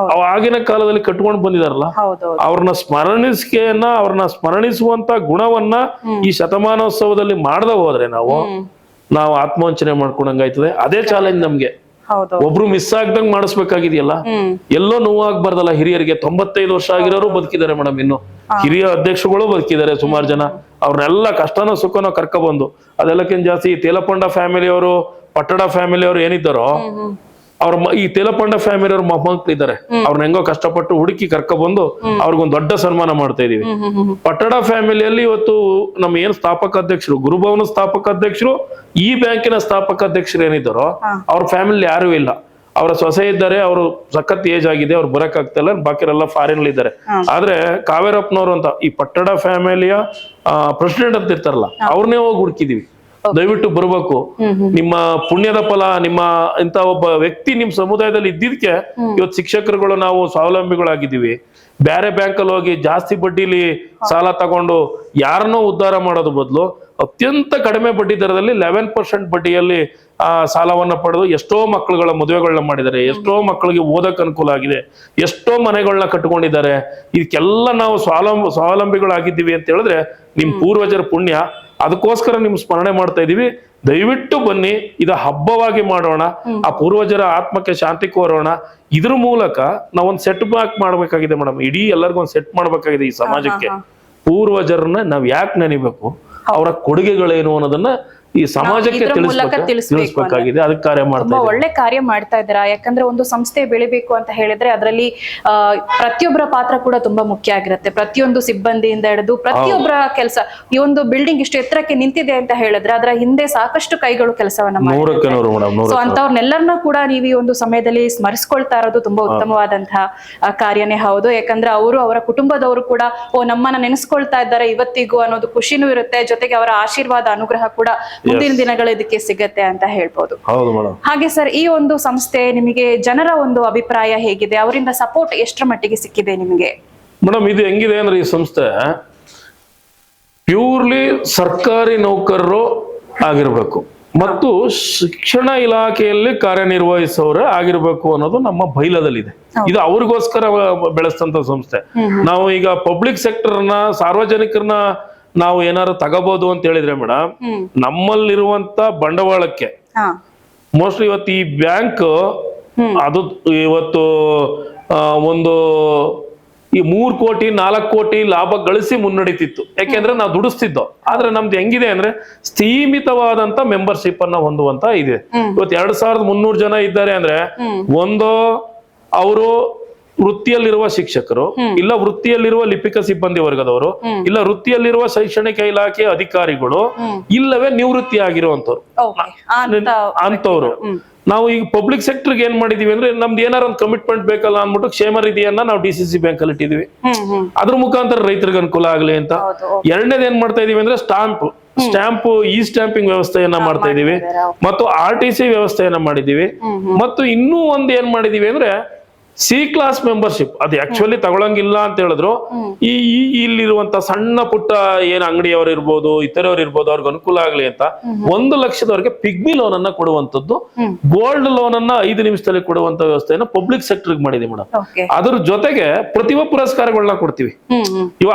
ಆಗಿನ ಕಾಲದಲ್ಲಿ ಕಟ್ಕೊಂಡು ಬಂದಿದಾರಲ್ಲ, ಅವ್ರನ್ನ ಅವ್ರನ್ನ ಸ್ಮರಣಿಸುವಂತ ಗುಣವನ್ನ ಈ ಶತಮಾನೋತ್ಸವದಲ್ಲಿ ಮಾಡದ ಹೋದ್ರೆ ನಾವು ಆತ್ಮವಂಚನೆ ಮಾಡ್ಕೊಂಡಂಗಾಯ್ತದೆ. ಅದೇ ಚಾಲೆಂಜ್ ನಮ್ಗೆ. ಒಬ್ರು ಮಿಸ್ ಆಗ್ದಂಗ್ ಮಾಡಿಸ್ಬೇಕಾಗಿದೆಯಲ್ಲ. ಎಲ್ಲೋ ನೋವಾಗ್ಬಾರ್ದಲ್ಲ ಹಿರಿಯರಿಗೆ. 95 ವರ್ಷ ಆಗಿರೋರು ಬದುಕಿದ್ದಾರೆ ಮೇಡಮ್. ಇನ್ನು ಹಿರಿಯ ಅಧ್ಯಕ್ಷಗಳು ಬದುಕಿದ್ದಾರೆ ಸುಮಾರು ಜನ. ಅವ್ರನ್ನೆಲ್ಲ ಕಷ್ಟನೋ ಸುಖನೋ ಕರ್ಕೊಬಂದು, ಅದೆಲ್ಲಕ್ಕಿಂತ ಜಾಸ್ತಿ ತೇಲಪಂಡ ಫ್ಯಾಮಿಲಿಯವರು, ಪಟ್ಟಣ ಫ್ಯಾಮಿಲಿಯವರು ಏನಿದ್ದಾರೋ ಈ ತೇಲಪಂಡ ಫ್ಯಾಮಿಲಿಯವ್ರ ಮೊಮ್ಮಕ್ಳು ಇದ್ದಾರೆ. ಅವ್ರನ್ನ ಹೆಂಗೋ ಕಷ್ಟಪಟ್ಟು ಹುಡುಕಿ ಕರ್ಕೊಬಂದು ಅವ್ರಿಗೊಂದು ದೊಡ್ಡ ಸನ್ಮಾನ ಮಾಡ್ತಾ ಇದೀವಿ. ಪಟ್ಟಣ ಫ್ಯಾಮಿಲಿಯಲ್ಲಿ ಇವತ್ತು ನಮ್ಮ ಏನ್ ಸ್ಥಾಪಕ ಅಧ್ಯಕ್ಷರು, ಗುರುಭವನ ಸ್ಥಾಪಕ ಅಧ್ಯಕ್ಷರು, ಈ ಬ್ಯಾಂಕಿನ ಸ್ಥಾಪಕ ಅಧ್ಯಕ್ಷರು ಏನಿದ್ದಾರೋ ಅವ್ರ ಫ್ಯಾಮಿಲಿ ಯಾರು ಇಲ್ಲ. ಅವರ ಸೊಸೆ ಇದ್ದಾರೆ, ಅವರು ಸಖತ್ ಏಜ್ ಆಗಿದೆ, ಅವ್ರು ಬರಕ್ ಆಗ್ತಿಲ್ಲ, ಬಾಕಿರೆಲ್ಲ ಫಾರಿನ್ ಇದ್ದಾರೆ. ಆದ್ರೆ ಕಾವೇರಪ್ಪನವರು ಅಂತ ಈ ಪಟ್ಟಣ ಫ್ಯಾಮಿಲಿಯ ಪ್ರೆಸಿಡೆಂಟ್ ಅಂತ ಇರ್ತಾರಲ್ಲ, ಅವ್ರನ್ನೇ ಹೋಗಿ ಹುಡುಕಿದೀವಿ. ದಯವಿಟ್ಟು ಬರ್ಬೇಕು. ನಿಮ್ಮ ಪುಣ್ಯದ ಫಲ, ನಿಮ್ಮ ಇಂತ ಒಬ್ಬ ವ್ಯಕ್ತಿ ನಿಮ್ ಸಮುದಾಯದಲ್ಲಿ ಇದ್ದಿದ್ಕೆ ಇವತ್ತು ಶಿಕ್ಷಕರುಗಳು ನಾವು ಸ್ವಾವಲಂಬಿಗಳಾಗಿದ್ದೀವಿ. ಬೇರೆ ಬ್ಯಾಂಕಲ್ಲಿ ಹೋಗಿ ಜಾಸ್ತಿ ಬಡ್ಡಿಲಿ ಸಾಲ ತಗೊಂಡು ಯಾರನ್ನೋ ಉದ್ಧಾರ ಮಾಡೋದು ಬದಲು ಅತ್ಯಂತ ಕಡಿಮೆ ಬಡ್ಡಿ ದರದಲ್ಲಿ 11% ಬಡ್ಡಿಯಲ್ಲಿ ಸಾಲವನ್ನ ಪಡೆದು ಎಷ್ಟೋ ಮಕ್ಕಳುಗಳ ಮದುವೆಗಳನ್ನ ಮಾಡಿದ್ದಾರೆ, ಎಷ್ಟೋ ಮಕ್ಕಳಿಗೆ ಓದಕ್ ಅನುಕೂಲ ಆಗಿದೆ, ಎಷ್ಟೋ ಮನೆಗಳನ್ನ ಕಟ್ಕೊಂಡಿದ್ದಾರೆ. ಇದಕ್ಕೆಲ್ಲ ನಾವು ಸ್ವಾವಲಂಬಿಗಳಾಗಿದ್ದೀವಿ ಅಂತ ಹೇಳಿದ್ರೆ ನಿಮ್ ಪೂರ್ವಜರ ಪುಣ್ಯ. ಅದಕ್ಕೋಸ್ಕರ ನಿಮ್ ಸ್ಮರಣೆ ಮಾಡ್ತಾ ಇದೀವಿ. ದಯವಿಟ್ಟು ಬನ್ನಿ, ಇದು ಹಬ್ಬವಾಗಿ ಮಾಡೋಣ, ಆ ಪೂರ್ವಜರ ಆತ್ಮಕ್ಕೆ ಶಾಂತಿ ಕೋರೋಣ. ಇದ್ರ ಮೂಲಕ ನಾವೊಂದು ಸೆಟ್ ಬ್ಯಾಕ್ ಮಾಡ್ಬೇಕಾಗಿದೆ ಮೇಡಮ್. ಇಡೀ ಎಲ್ಲರಿಗೂ ಒಂದು ಸೆಟ್ ಮಾಡ್ಬೇಕಾಗಿದೆ ಈ ಸಮಾಜಕ್ಕೆ. ಪೂರ್ವಜರನ್ನ ನಾವ್ ಯಾಕೆ ನೆನಿಬೇಕು, ಅವರ ಕೊಡುಗೆಗಳೇನು ಅನ್ನೋದನ್ನ ಈ ಸಮಾಜಕ್ಕೆ ತಿಳಿಸ್ಬೇಕಾಗಿದೆ. ಅದಕ್ಕೆ ಕಾರ್ಯ ಮಾಡ್ತಾ ಒಳ್ಳೆ ಕಾರ್ಯ ಮಾಡ್ತಾ ಇದ್ದೀರಾ. ಯಾಕಂದ್ರೆ ಒಂದು ಸಂಸ್ಥೆ ಬೆಳಿಬೇಕು ಅಂತ ಹೇಳಿದ್ರೆ ಅದರಲ್ಲಿ ಪ್ರತಿಯೊಬ್ಬರ ಪಾತ್ರ ಕೂಡ ತುಂಬಾ ಮುಖ್ಯ ಆಗಿರುತ್ತೆ. ಪ್ರತಿಯೊಂದು ಸಿಬ್ಬಂದಿಯಿಂದ ಹಿಡಿದು ಪ್ರತಿಯೊಬ್ಬರ ಕೆಲಸ. ಈ ಒಂದು ಬಿಲ್ಡಿಂಗ್ ಇಷ್ಟು ಎತ್ತರಕ್ಕೆ ನಿಂತಿದೆ ಅಂತ ಹೇಳಿದ್ರೆ ಅದರ ಹಿಂದೆ ಸಾಕಷ್ಟು ಕೈಗಳು ಕೆಲಸವನ್ನ ಮಾಡ್ತಾರೆ. ಸೊ ಅಂತವ್ರನ್ನೆಲ್ಲರನ್ನ ಕೂಡ ನೀವು ಈ ಒಂದು ಸಮಯದಲ್ಲಿ ಸ್ಮರಿಸ್ಕೊಳ್ತಾ ಇರೋದು ತುಂಬಾ ಉತ್ತಮವಾದಂತಹ ಕಾರ್ಯನೇ ಹೌದು. ಯಾಕಂದ್ರೆ ಅವರ ಕುಟುಂಬದವರು ಕೂಡ ನಮ್ಮನ್ನ ನೆನೆಸ್ಕೊಳ್ತಾ ಇದ್ದಾರೆ ಇವತ್ತಿಗೂ ಅನ್ನೋದು ಖುಷಿನೂ ಇರುತ್ತೆ. ಜೊತೆಗೆ ಅವರ ಆಶೀರ್ವಾದ, ಅನುಗ್ರಹ ಕೂಡ ಮುಂದಿನ ದಿನಗಳು ಇದಕ್ಕೆ ಸಿಗತ್ತೆ ಅಂತ ಹೇಳ್ಬೋದು. ಹಾಗೆ ಸರ್, ಈ ಒಂದು ಸಂಸ್ಥೆ ನಿಮಗೆ ಜನರ ಒಂದು ಅಭಿಪ್ರಾಯ ಹೇಗಿದೆ? ಅವರಿಂದ ಸಪೋರ್ಟ್ ಎಷ್ಟರ ಮಟ್ಟಿಗೆ ಸಿಕ್ಕಿದೆ ನಿಮಗೆ? ಮೇಡಮ್, ಇದು ಹೆಂಗಿದೆ ಅಂದ್ರೆ ಈ ಸಂಸ್ಥೆ ಪ್ಯೂರ್ಲಿ ಸರ್ಕಾರಿ ನೌಕರರು ಆಗಿರ್ಬೇಕು ಮತ್ತು ಶಿಕ್ಷಣ ಇಲಾಖೆಯಲ್ಲಿ ಕಾರ್ಯನಿರ್ವಹಿಸೋರೇ ಆಗಿರ್ಬೇಕು ಅನ್ನೋದು ನಮ್ಮ ಬೈಲದಲ್ಲಿದೆ. ಇದು ಅವ್ರಿಗೋಸ್ಕರ ಬೆಳೆಸ್ತಂತ ಸಂಸ್ಥೆ. ನಾವು ಈಗ ಪಬ್ಲಿಕ್ ಸೆಕ್ಟರ್ನ, ಸಾರ್ವಜನಿಕರನ್ನ ನಾವು ಏನಾದ್ರು ತಗೋಬಹುದು ಅಂತ ಹೇಳಿದ್ರೆ ಮೇಡಮ್, ನಮ್ಮಲ್ಲಿರುವಂತ ಬಂಡವಾಳಕ್ಕೆ ಮೋಸ್ಟ್ಲಿ ಇವತ್ತು ಈ ಬ್ಯಾಂಕ್ ಅದು ಇವತ್ತು ಒಂದು ಈ 3 ಕೋಟಿ 4 ಕೋಟಿ ಲಾಭ ಗಳಿಸಿ ಮುನ್ನಡೀತಿತ್ತು. ಯಾಕೆಂದ್ರೆ ನಾವು ದುಡಿಸ್ತಿದ್ದೋ. ಆದ್ರೆ ನಮ್ದು ಹೆಂಗಿದೆ ಅಂದ್ರೆ ಸ್ಥೀಮಿತವಾದಂತ ಮೆಂಬರ್ಶಿಪ್ ಅನ್ನ ಹೊಂದುವಂತ ಇದೆ. ಇವತ್ತು 2300 ಜನ ಇದ್ದಾರೆ ಅಂದ್ರೆ ಒಂದು ಅವರು ವೃತ್ತಿಯಲ್ಲಿರುವ ಶಿಕ್ಷಕರು, ಇಲ್ಲ ವೃತ್ತಿಯಲ್ಲಿರುವ ಲಿಪಿಕ ಸಿಬ್ಬಂದಿ ವರ್ಗದವರು, ಇಲ್ಲ ವೃತ್ತಿಯಲ್ಲಿರುವ ಶೈಕ್ಷಣಿಕ ಇಲಾಖೆ ಅಧಿಕಾರಿಗಳು, ಇಲ್ಲವೇ ನಿವೃತ್ತಿ ಆಗಿರುವಂತವ್ರು ಅಂತವ್ರು. ನಾವು ಈಗ ಪಬ್ಲಿಕ್ ಸೆಕ್ಟರ್ಗೆ ಏನ್ ಮಾಡಿದೀವಿ ಅಂದ್ರೆ ನಮ್ದು ಏನಾರ ಒಂದು ಕಮಿಟ್ಮೆಂಟ್ ಬೇಕಲ್ಲ ಅಂದ್ಬಿಟ್ಟು ಕ್ಷೇಮ ನಿಧಿಯನ್ನ ನಾವು DCC ಬ್ಯಾಂಕ್ ಅಲ್ಲಿ ಇಟ್ಟಿದೀವಿ. ಅದ್ರ ಮುಖಾಂತರ ರೈತರಿಗೆ ಅನುಕೂಲ ಆಗ್ಲಿ ಅಂತ. ಎರಡನೇದು ಏನ್ ಮಾಡ್ತಾ ಇದೀವಿ ಅಂದ್ರೆ ಸ್ಟಾಂಪ್ ಇ ಸ್ಟಾಂಪಿಂಗ್ ವ್ಯವಸ್ಥೆಯನ್ನ ಮಾಡ್ತಾ ಇದೀವಿ, ಮತ್ತು RTC ವ್ಯವಸ್ಥೆಯನ್ನ ಮಾಡಿದೀವಿ, ಮತ್ತು ಇನ್ನೂ ಒಂದ್ ಏನ್ ಮಾಡಿದೀವಿ ಅಂದ್ರೆ C ಕ್ಲಾಸ್ ಮೆಂಬರ್ಶಿಪ್. ಅದು ಆಕ್ಚುಲಿ ತಗೊಳಂಗಿಲ್ಲ ಅಂತ ಹೇಳಿದ್ರು. ಇಲ್ಲಿರುವಂತ ಸಣ್ಣ ಪುಟ್ಟ ಏನ್ ಅಂಗಡಿಯವರು ಇರ್ಬೋದು, ಇತರವ್ರು ಇರ್ಬೋದು, ಅವ್ರಿಗೆ ಅನುಕೂಲ ಆಗ್ಲಿ ಅಂತ 1 ಲಕ್ಷದವರೆಗೆ ಪಿಗ್ಮಿ ಲೋನ್ ಅನ್ನ ಕೊಡುವಂತದ್ದು, ಗೋಲ್ಡ್ ಲೋನ್ ಅನ್ನ 5 ನಿಮಿಷದಲ್ಲಿ ಕೊಡುವಂತ ವ್ಯವಸ್ಥೆಯನ್ನ ಪಬ್ಲಿಕ್ ಸೆಕ್ಟರ್ ಮಾಡಿದೀವಿ ಮೇಡಮ್. ಅದ್ರ ಜೊತೆಗೆ ಪ್ರತಿಭಾ ಪುರಸ್ಕಾರಗಳನ್ನ ಕೊಡ್ತೀವಿ.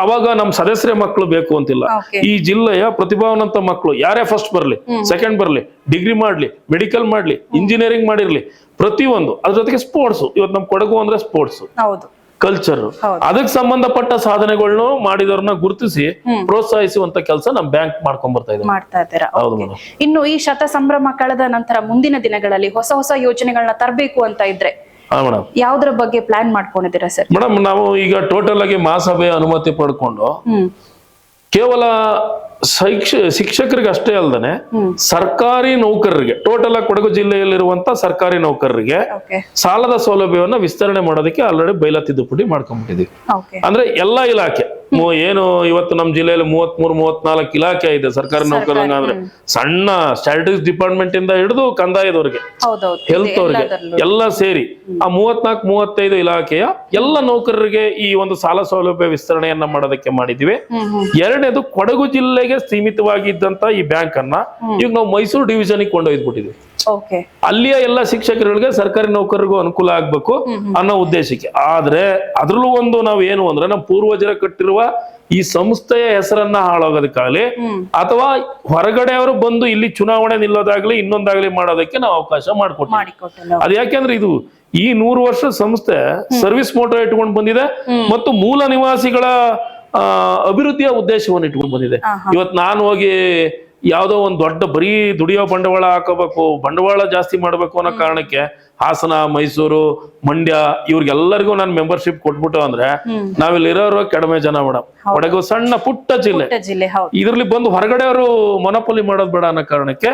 ಅವಾಗ ನಮ್ ಸದಸ್ಯರ ಮಕ್ಕಳು ಬೇಕು ಅಂತಿಲ್ಲ. ಈ ಜಿಲ್ಲೆಯ ಪ್ರತಿಭಾವಂತ ಮಕ್ಕಳು ಯಾರೇ ಫಸ್ಟ್ ಬರ್ಲಿ, ಸೆಕೆಂಡ್ ಬರ್ಲಿ, ಡಿಗ್ರಿ ಮಾಡ್ಲಿ, ಮೆಡಿಕಲ್ ಮಾಡ್ಲಿ, ಇಂಜಿನಿಯರಿಂಗ್ ಮಾಡಿರ್ಲಿ, ಪ್ರತಿಯೊಂದು. ಅದ್ರ ಜೊತೆಗೆ ಸ್ಪೋರ್ಟ್ಸ್. ಇವತ್ತು ನಮ್ ಕೊಡಗು ಅಂದ್ರೆ ಸ್ಪೋರ್ಟ್ಸ್, ಕಲ್ಚರ್, ಅದಕ್ಕೆ ಸಂಬಂಧಪಟ್ಟ ಸಾಧನೆಗಳನ್ನು ಮಾಡಿದವ್ರನ್ನ ಗುರುತಿಸಿ ಪ್ರೋತ್ಸಾಹಿಸುವಂತ ಕೆಲಸ ನಮ್ ಬ್ಯಾಂಕ್ ಮಾಡ್ಕೊಂಡ್ ಬರ್ತಾ ಇದೆ. ಇನ್ನು ಈ ಶತ ಸಂಭ್ರಮ ಕಳೆದ ನಂತರ ಮುಂದಿನ ದಿನಗಳಲ್ಲಿ ಹೊಸ ಹೊಸ ಯೋಜನೆಗಳನ್ನ ತರಬೇಕು ಅಂತ ಇದ್ರೆ ಯಾವ್ದ್ರ ಬಗ್ಗೆ ಪ್ಲಾನ್ ಮಾಡ್ಕೊಂಡಿದ್ದೀರಾ ಸರ್? ಮೇಡಮ್, ನಾವು ಈಗ ಟೋಟಲ್ ಆಗಿ ಮಹಾಸಭೆ ಅನುಮತಿ ಪಡ್ಕೊಂಡು ಕೇವಲ ಶಿಕ್ಷಕರಿಗೆ ಅಷ್ಟೇ ಅಲ್ಲದೆ ಸರ್ಕಾರಿ ನೌಕರರಿಗೆ, ಟೋಟಲ್ ಆಗಿ ಕೊಡಗು ಜಿಲ್ಲೆಯಲ್ಲಿರುವಂತ ಸರ್ಕಾರಿ ನೌಕರರಿಗೆ ಸಾಲದ ಸೌಲಭ್ಯವನ್ನ ವಿಸ್ತರಣೆ ಮಾಡೋದಕ್ಕೆ ಆಲ್ರೆಡಿ ಬೈಲಾ ತಿದ್ದುಪಡಿ ಮಾಡ್ಕೊಂಡ್ಬಿಟ್ಟಿದೀವಿ. ಅಂದ್ರೆ ಎಲ್ಲಾ ಇಲಾಖೆ ಏನು ಇವತ್ತು ನಮ್ ಜಿಲ್ಲೆಯಲ್ಲಿ 33-34 ಇಲಾಖೆ ಇದೆ ಸರ್ಕಾರಿ ನೌಕರರಿಗೆ. ಅಂದ್ರೆ ಸಣ್ಣ ಸ್ಟ್ಯಾಟಿಸ್ಟಿಕ್ಸ್ ಡಿಪಾರ್ಟ್ಮೆಂಟ್ ಇಂದ ಹಿಡಿದು ಕಂದಾಯದವರಿಗೆ, ಹೆಲ್ತ್ ಅವ್ರಿಗೆ ಎಲ್ಲ ಸೇರಿ ಆ 34-35 ಇಲಾಖೆಯ ಎಲ್ಲ ನೌಕರರಿಗೆ ಈ ಒಂದು ಸಾಲ ಸೌಲಭ್ಯ ವಿಸ್ತರಣೆಯನ್ನ ಮಾಡೋದಕ್ಕೆ ಮಾಡಿದ್ವಿ. ಎರಡನೇದು, ಕೊಡಗು ಜಿಲ್ಲೆಗೆ ಸೀಮಿತವಾಗಿದ್ದಂತ ಈ ಬ್ಯಾಂಕ್ ಅನ್ನ ಈಗ ನಾವು ಮೈಸೂರು ಡಿವಿಷನ್ ಕೊಂಡೊಯ್ದ್ಬಿಟ್ಟಿದ್ವಿ. ಅಲ್ಲಿಯ ಎಲ್ಲ ಶಿಕ್ಷಕರಿಗೆ, ಸರ್ಕಾರಿ ನೌಕರರಿಗೂ ಅನುಕೂಲ ಆಗ್ಬೇಕು ಅನ್ನೋ ಉದ್ದೇಶಕ್ಕೆ. ಆದ್ರೆ ಅದ್ರಲ್ಲೂ ಒಂದು ನಾವು ಏನು ಅಂದ್ರೆ ನಮ್ಮ ಪೂರ್ವಜರ ಕಟ್ಟಿರುವ ಈ ಸಂಸ್ಥೆಯ ಹೆಸರನ್ನ ಹಾಳಾಗೋದಕ್ಕಾಗಲಿ ಅಥವಾ ಹೊರಗಡೆ ಅವರು ಬಂದು ಇಲ್ಲಿ ಚುನಾವಣೆ ನಿಲ್ಲೋದಾಗ್ಲಿ ಇನ್ನೊಂದಾಗ್ಲಿ ಮಾಡೋದಕ್ಕೆ ನಾವು ಅವಕಾಶ ಮಾಡಿಕೊಟ್ಟಿಲ್ಲ. ಅದ್ ಯಾಕೆಂದ್ರೆ ಇದು ಈ 100 ವರ್ಷ ಸಂಸ್ಥೆ ಸರ್ವಿಸ್ ಮೋಟೋ ಇಟ್ಕೊಂಡು ಬಂದಿದೆ ಮತ್ತು ಮೂಲ ನಿವಾಸಿಗಳ ಅಭಿವೃದ್ಧಿಯ ಉದ್ದೇಶವನ್ನು ಇಟ್ಕೊಂಡು ಬಂದಿದೆ. ಇವತ್ತು ನಾನು ಹೋಗಿ ಯಾವ್ದೋ ಒಂದು ದೊಡ್ಡ ಬರೀ ದುಡಿಯೋ ಬಂಡವಾಳ ಹಾಕೋಬೇಕು, ಬಂಡವಾಳ ಜಾಸ್ತಿ ಮಾಡ್ಬೇಕು ಅನ್ನೋ ಕಾರಣಕ್ಕೆ ಹಾಸನ, ಮೈಸೂರು, ಮಂಡ್ಯ ಇವ್ರಿಗೆಲ್ಲರಿಗೂ ನಾನು ಮೆಂಬರ್ಶಿಪ್ ಕೊಟ್ಬಿಟ್ಟು ಅಂದ್ರೆ ನಾವಿಲ್ಲಿ ಇರೋರು ಕಡಿಮೆ ಜನ ಮೇಡಮ್. ಕೊಡಗು ಸಣ್ಣ ಪುಟ್ಟ ಜಿಲ್ಲೆ, ಇದ್ರಲ್ಲಿ ಬಂದು ಹೊರಗಡೆ ಅವರು ಮೊನಪೊಲಿ ಮಾಡೋದ್ ಬೇಡ ಅನ್ನೋ ಕಾರಣಕ್ಕೆ